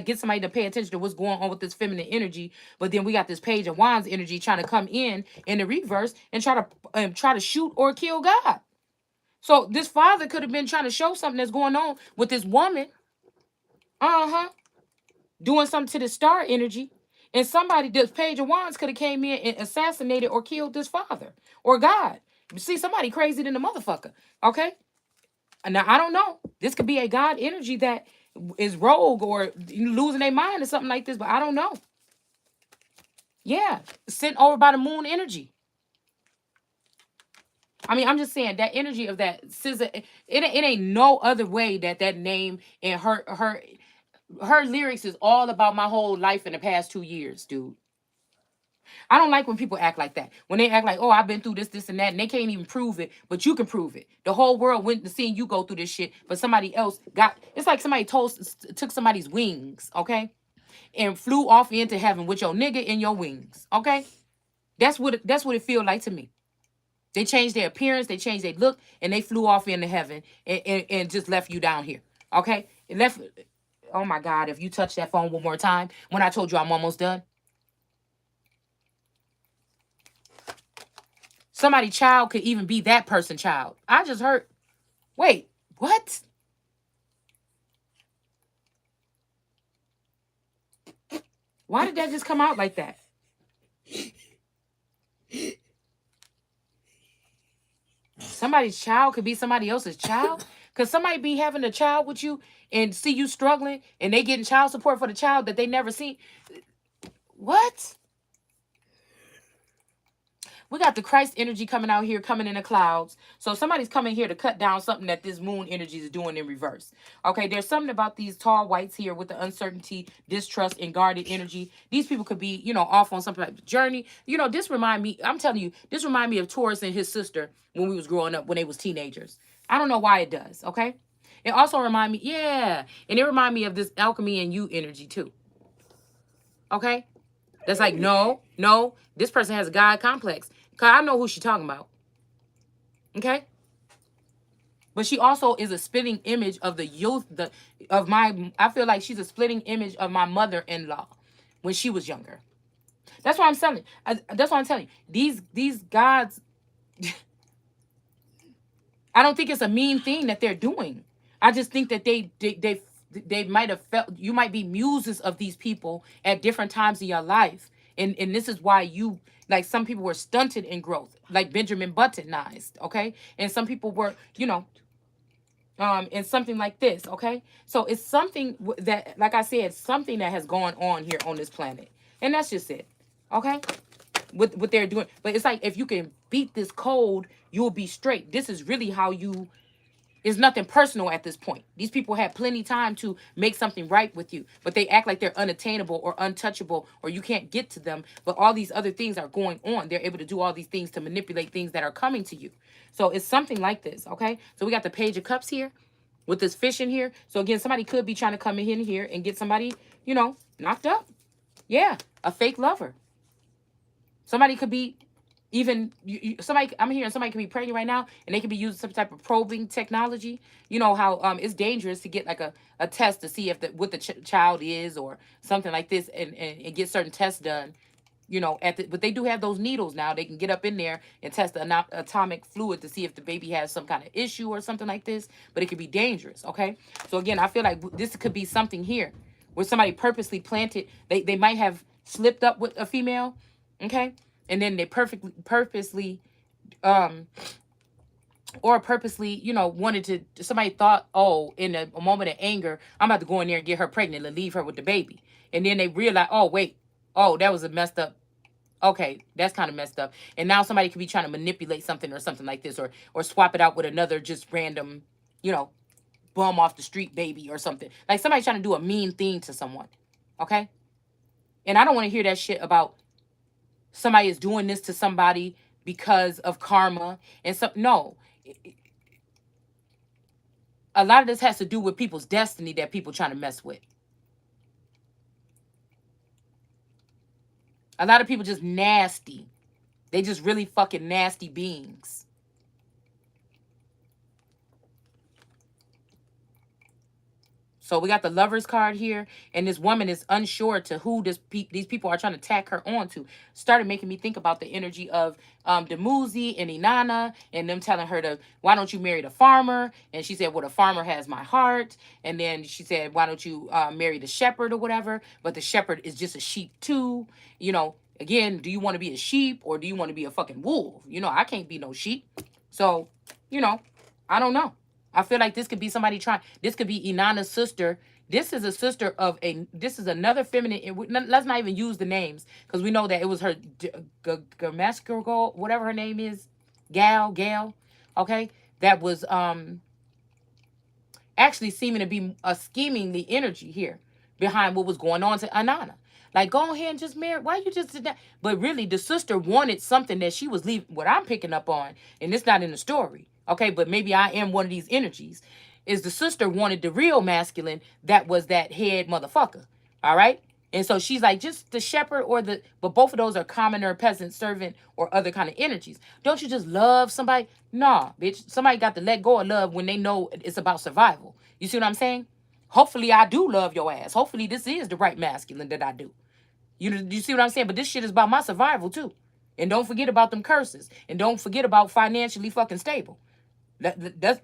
get somebody to pay attention to what's going on with this feminine energy. But then we got this Page of Wands energy trying to come in the reverse and try to shoot or kill God. So this father could have been trying to show something that's going on with this woman. Doing something to the star energy. And somebody, this Page of Wands could have came in and assassinated or killed this father or God. See, somebody crazy than the motherfucker. Okay? And now, I don't know. This could be a God energy that is rogue or losing their mind or something like this, but I don't know. Yeah. Sent over by the moon energy. I mean, I'm just saying that energy of that scissor, it ain't no other way that name and her lyrics is all about my whole life in the past 2 years, dude. I don't like when people act like that. When they act like, oh, I've been through this, this, and that, and they can't even prove it, but you can prove it. The whole world went to seeing you go through this shit, but somebody else got. It's like somebody took somebody's wings, okay, and flew off into heaven with your nigga in your wings, okay. That's what it feel like to me. They changed their appearance, they changed their look, and they flew off into heaven and just left you down here, okay. It left. Oh my God! If you touch that phone one more time, when I told you I'm almost done. Somebody's child could even be that person's child. I just heard. Wait, what? Why did that just come out like that? Somebody's child could be somebody else's child? Could somebody be having a child with you and see you struggling and they getting child support for the child that they never seen? What? We got the Christ energy coming out here, coming in the clouds. So somebody's coming here to cut down something that this moon energy is doing in reverse. Okay, there's something about these tall whites here with the uncertainty, distrust, and guarded energy. These people could be, off on something like the journey. This remind me, I'm telling you, this remind me of Taurus and his sister when we was growing up, when they was teenagers. I don't know why it does, okay? It also remind me, yeah, and it remind me of this alchemy and you energy too. Okay? That's like, no, this person has a God complex. Because I know who she's talking about. Okay? But she also is a splitting image of the youth, I feel like she's a splitting image of my mother-in-law when she was younger. That's what I'm telling you. That's what I'm telling you. These gods, I don't think it's a mean thing that they're doing. I just think that they might have felt, you might be muses of these people at different times in your life. And this is why you, like, some people were stunted in growth, like Benjamin Buttonized, okay? And some people were, and something like this, okay? So it's something that, like I said, something that has gone on here on this planet. And that's just it, okay? With what they're doing. But it's like, if you can beat this code, you'll be straight. This is really how you... It's nothing personal at this point. These people had plenty time to make something right with you, but they act like they're unattainable or untouchable or you can't get to them. But all these other things are going on. They're able to do all these things to manipulate things that are coming to you. So it's something like this, okay? So we got the Page of Cups here with this fish in here. So again, somebody could be trying to come in here and get somebody, knocked up. Yeah, a fake lover. Somebody could be... Even somebody, I'm hearing somebody can be pregnant right now and they could be using some type of probing technology. You know how it's dangerous to get like a test to see if what the child is or something like this and get certain tests done. But they do have those needles now. They can get up in there and test the atomic fluid to see if the baby has some kind of issue or something like this. But it could be dangerous. Okay. So again, I feel like this could be something here where somebody purposely planted. They might have slipped up with a female. Okay. And then they purposely, wanted to, somebody thought, oh, in a moment of anger, I'm about to go in there and get her pregnant and leave her with the baby. And then they realize, oh, wait, oh, that was a messed up. Okay, that's kind of messed up. And now somebody could be trying to manipulate something or something like this, or swap it out with another just random, bum off the street baby or something. Like somebody trying to do a mean thing to someone. Okay? And I don't want to hear that shit about somebody is doing this to somebody because of karma and some. No, a lot of this has to do with people's destiny that people trying to mess with. A lot of people just nasty. They just really fucking nasty beings. So we got the Lovers card here, and this woman is unsure to who these people are trying to tack her on to. Started making me think about the energy of Dumuzi and Inanna, and them telling her why don't you marry the farmer? And she said, well, the farmer has my heart. And then she said, why don't you marry the shepherd or whatever? But the shepherd is just a sheep too. Again, do you want to be a sheep or do you want to be a fucking wolf? I can't be no sheep. So, I don't know. I feel like this could be somebody this could be Inanna's sister. This is a sister of this is another feminine. Let's not even use the names because we know that it was her, Gamaskergo, whatever her name is, Gail, okay? That was actually seeming to be scheming the energy here. behind what was going on to Anana. Like, go ahead and just marry. Why you just did that? But really, the sister wanted something that she was leaving. What I'm picking up on, and it's not in the story, okay? But maybe I am one of these energies. Is the sister wanted the real masculine that was that head motherfucker, all right? And so she's like, just the shepherd or the, but both of those are commoner, peasant, servant, or other kind of energies. Don't you just love somebody? Nah, bitch. Somebody got to let go of love when they know it's about survival. You see what I'm saying? Hopefully I do love your ass. Hopefully this is the right masculine that I do. You see what I'm saying? But this shit is about my survival too. And don't forget about them curses. And don't forget about financially fucking stable.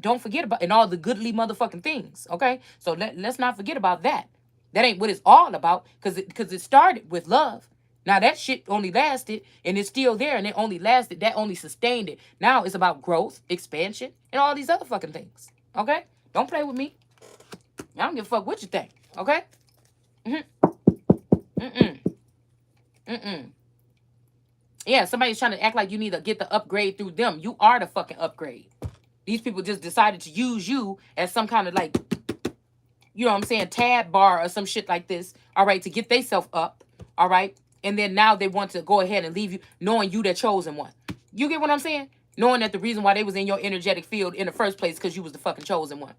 Don't forget about and all the goodly motherfucking things. Okay? So let's not forget about that. That ain't what it's all about. Cause it started with love. Now that shit only lasted and it's still there and it only lasted. That only sustained it. Now it's about growth, expansion, and all these other fucking things. Okay? Don't play with me. I don't give a fuck what you think. Okay? Mm-mm. Mm-mm. Yeah, somebody's trying to act like you need to get the upgrade through them. You are the fucking upgrade. These people just decided to use you as some kind of like, you know what I'm saying, tab bar or some shit like this, all right, to get themselves up, all right? And then now they want to go ahead and leave you knowing you the chosen one. You get what I'm saying? Knowing that the reason why they was in your energetic field in the first place because you was the fucking chosen one.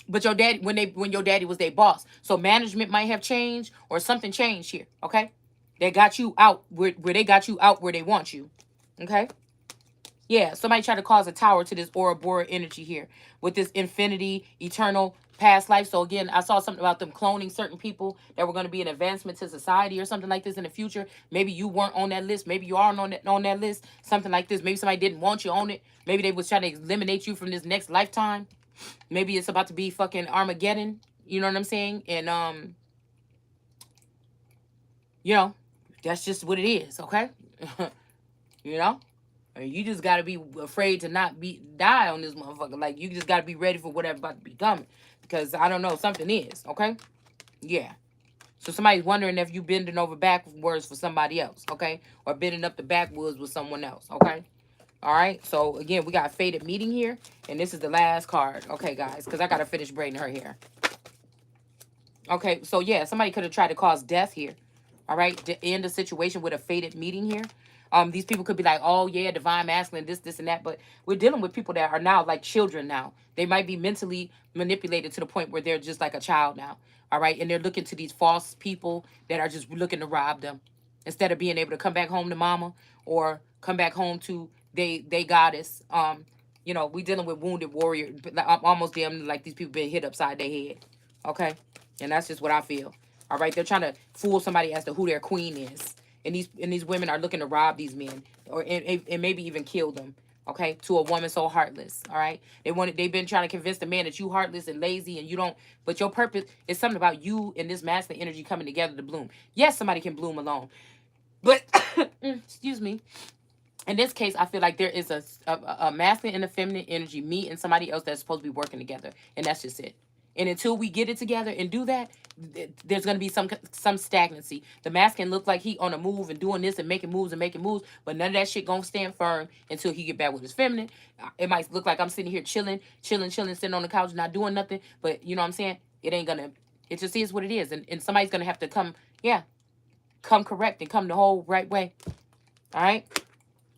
But your daddy, when your daddy was their boss. So management might have changed or something changed here, okay? They got you out where they got you out where they want you. Okay? Yeah, somebody tried to cause a tower to this Ouroboros energy here with this infinity, eternal, past life. So again, I saw something about them cloning certain people that were going to be an advancement to society or something like this in the future. Maybe you weren't on that list. Maybe you are on that list. Something like this. Maybe somebody didn't want you on it. Maybe they was trying to eliminate you from this next lifetime. Maybe it's about to be fucking Armageddon. You know what I'm saying? And you know, that's just what it is, okay? You know? I mean, you just gotta be afraid to not die on this motherfucker. Like, you just gotta be ready for whatever about to be coming. Because, I don't know, something is, okay? Yeah. So somebody's wondering if you bending over backwards for somebody else, okay? Or bending up the backwoods with someone else, okay? All right? So, again, we got a fated meeting here. And this is the last card, okay, guys? Because I gotta finish braiding her hair. Okay, so, yeah, somebody could have tried to cause death here. All right, to end the situation with a fated meeting here. These people could be like, oh yeah, divine masculine, this and that, but we're dealing with people that are now like children now. They might be mentally manipulated to the point where they're just like a child now. All right, and they're looking to these false people that are just looking to rob them instead of being able to come back home to mama or come back home to they goddess. You know, we dealing with wounded warrior, almost damn like these people been hit upside their head. Okay, and that's just what I feel. All right, they're trying to fool somebody as to who their queen is, and these women are looking to rob these men, or and maybe even kill them. Okay, to a woman so heartless. All right, they've been trying to convince the man that you heartless and lazy, and you don't. But your purpose is something about you and this masculine energy coming together to bloom. Yes, somebody can bloom alone, but excuse me. In this case, I feel like there is a masculine and a feminine energy, me and somebody else that's supposed to be working together, and that's just it. And until we get it together and do that, there's going to be some stagnancy. The masculine look like he on a move and doing this and making moves, but none of that shit going to stand firm until he get back with his feminine. It might look like I'm sitting here chilling, sitting on the couch, not doing nothing, but you know what I'm saying? It ain't going to, it just is what it is. And somebody's going to have to come correct and come the whole right way. All right?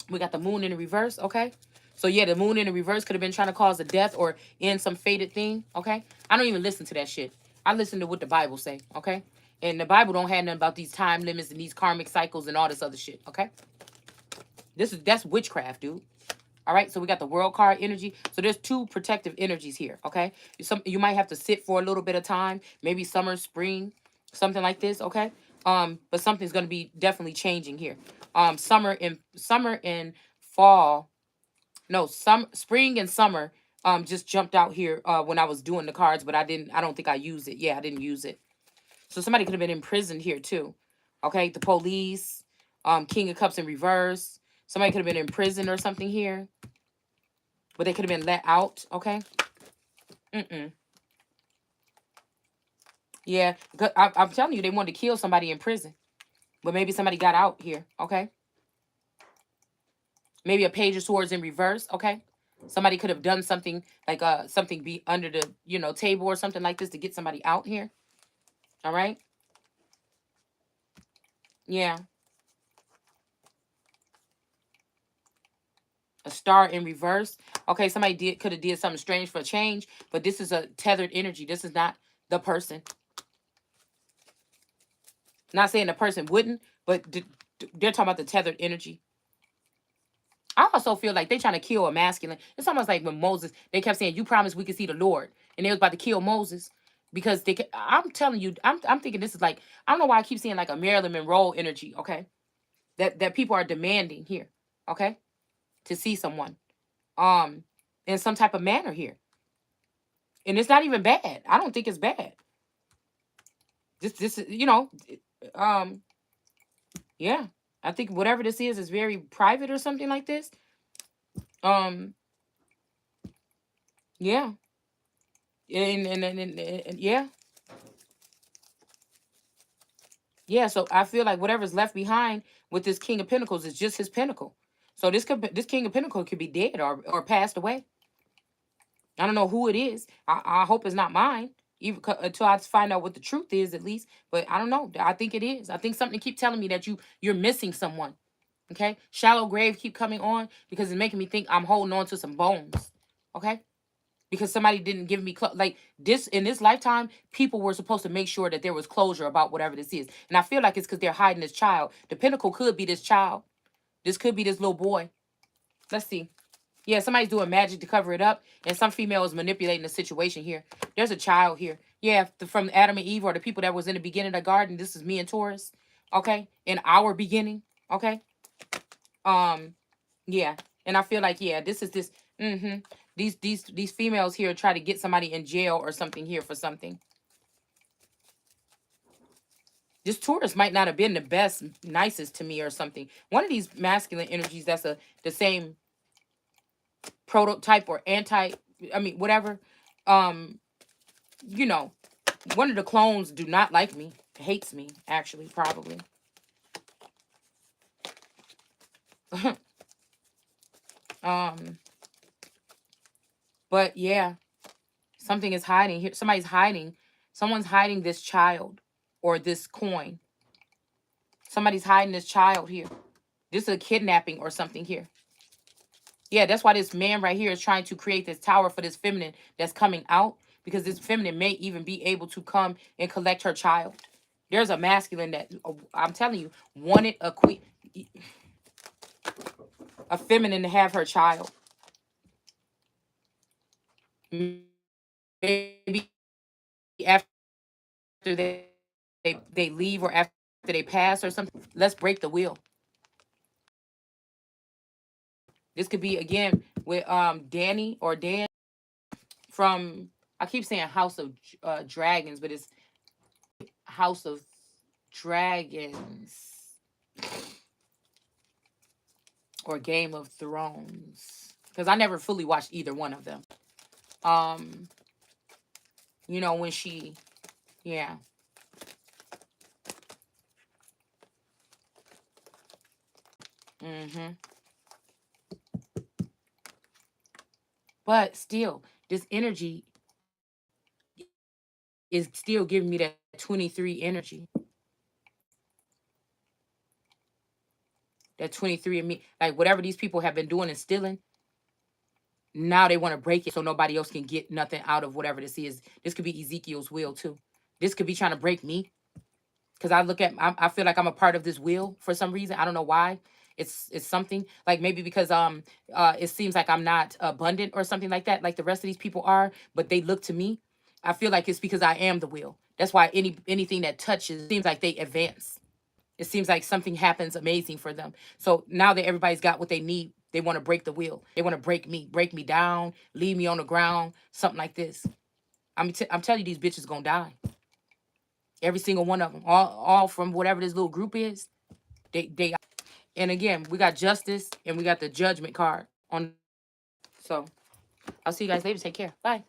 We got the moon in the reverse, okay? So, yeah, the moon in the reverse could have been trying to cause a death or end some fated thing, okay? I don't even listen to that shit. I listen to what the Bible say, okay? And the Bible don't have nothing about these time limits and these karmic cycles and all this other shit, okay? That's witchcraft, dude. All right, so we got the world card energy. So there's two protective energies here, okay? You might have to sit for a little bit of time, maybe summer, spring, something like this, okay? But something's going to be definitely changing here. Summer and fall. No, spring and summer just jumped out here when I was doing the cards, but I don't think I used it. Yeah, I didn't use it. So somebody could have been imprisoned here too. Okay, the police, King of Cups in reverse. Somebody could have been in prison or something here. But they could have been let out, okay? Yeah, I'm telling you, they wanted to kill somebody in prison. But maybe somebody got out here, okay? Maybe a Page of Swords in reverse, okay? Somebody could have done something like something be under the, you know, table or something like this to get somebody out here. All right. Yeah. A star in reverse. Okay, somebody could have did something strange for a change, but this is a tethered energy. This is not the person. Not saying the person wouldn't, but they're talking about the tethered energy. I also feel like they trying to kill a masculine. It's almost like when Moses, they kept saying, "You promised we could see the Lord," and they was about to kill Moses because I'm telling you, I'm thinking this is like, I don't know why I keep seeing like a Marilyn Monroe energy. Okay, that people are demanding here. Okay, to see someone, in some type of manner here, and it's not even bad. I don't think it's bad. This is, you know, um, yeah. I think whatever this is very private or something like this. Um, yeah, and yeah. Yeah, so I feel like whatever's left behind with this King of Pentacles is just his pinnacle. So this King of Pentacles could be dead or passed away. I don't know who it is. I hope it's not mine, even until I find out what the truth is at least. But I don't know. I think it is. I think something keep telling me that you're missing someone. Okay, shallow grave keep coming on because it's making me think I'm holding on to some bones. Okay, because somebody didn't give me like this in this lifetime. People were supposed to make sure that there was closure about whatever this is, and I feel like it's because they're hiding this child. The pinnacle could be this child. This could be this little boy. Let's see. Yeah, somebody's doing magic to cover it up, and some female is manipulating the situation here. There's a child here. Yeah, from Adam and Eve, or the people that was in the beginning of the garden. This is me and Taurus. Okay, in our beginning. Okay. Yeah, and I feel like, yeah, this is this. These females here try to get somebody in jail or something here for something. This Taurus might not have been the best, nicest to me or something. One of these masculine energies that's the same prototype or anti, I mean, whatever. You know, one of the clones do not like me, hates me, actually, probably. But yeah, something is hiding here. Somebody's hiding. Someone's hiding this child or this coin. Somebody's hiding this child here. This is a kidnapping or something here. Yeah, that's why this man right here is trying to create this tower for this feminine that's coming out, because this feminine may even be able to come and collect her child. There's a masculine that, I'm telling you, wanted a feminine to have her child. Maybe after they leave or after they pass or something. Let's break the wheel. This could be again with Danny or Dan from, I keep saying House of Dragons, but it's House of Dragons or Game of Thrones, because I never fully watched either one of them. You know, when she, yeah. But still, this energy is still giving me that 23 energy. That 23 in me, like whatever these people have been doing and stealing, now they want to break it so nobody else can get nothing out of whatever this is. This could be Ezekiel's will too. This could be trying to break me, because I feel like I'm a part of this wheel for some reason. I don't know why. It's something like, maybe because it seems like I'm not abundant or something like that, like the rest of these people are, but they look to me. I feel like it's because I am the wheel. That's why anything that touches seems like they advance. It seems like something happens amazing for them. So now that everybody's got what they need, they want to break the wheel. They want to break me down, leave me on the ground, something like this. I'm telling you, these bitches gonna die. Every single one of them, all from whatever this little group is. They. And again, we got justice and we got the judgment card on. So I'll see you guys later. Take care. Bye.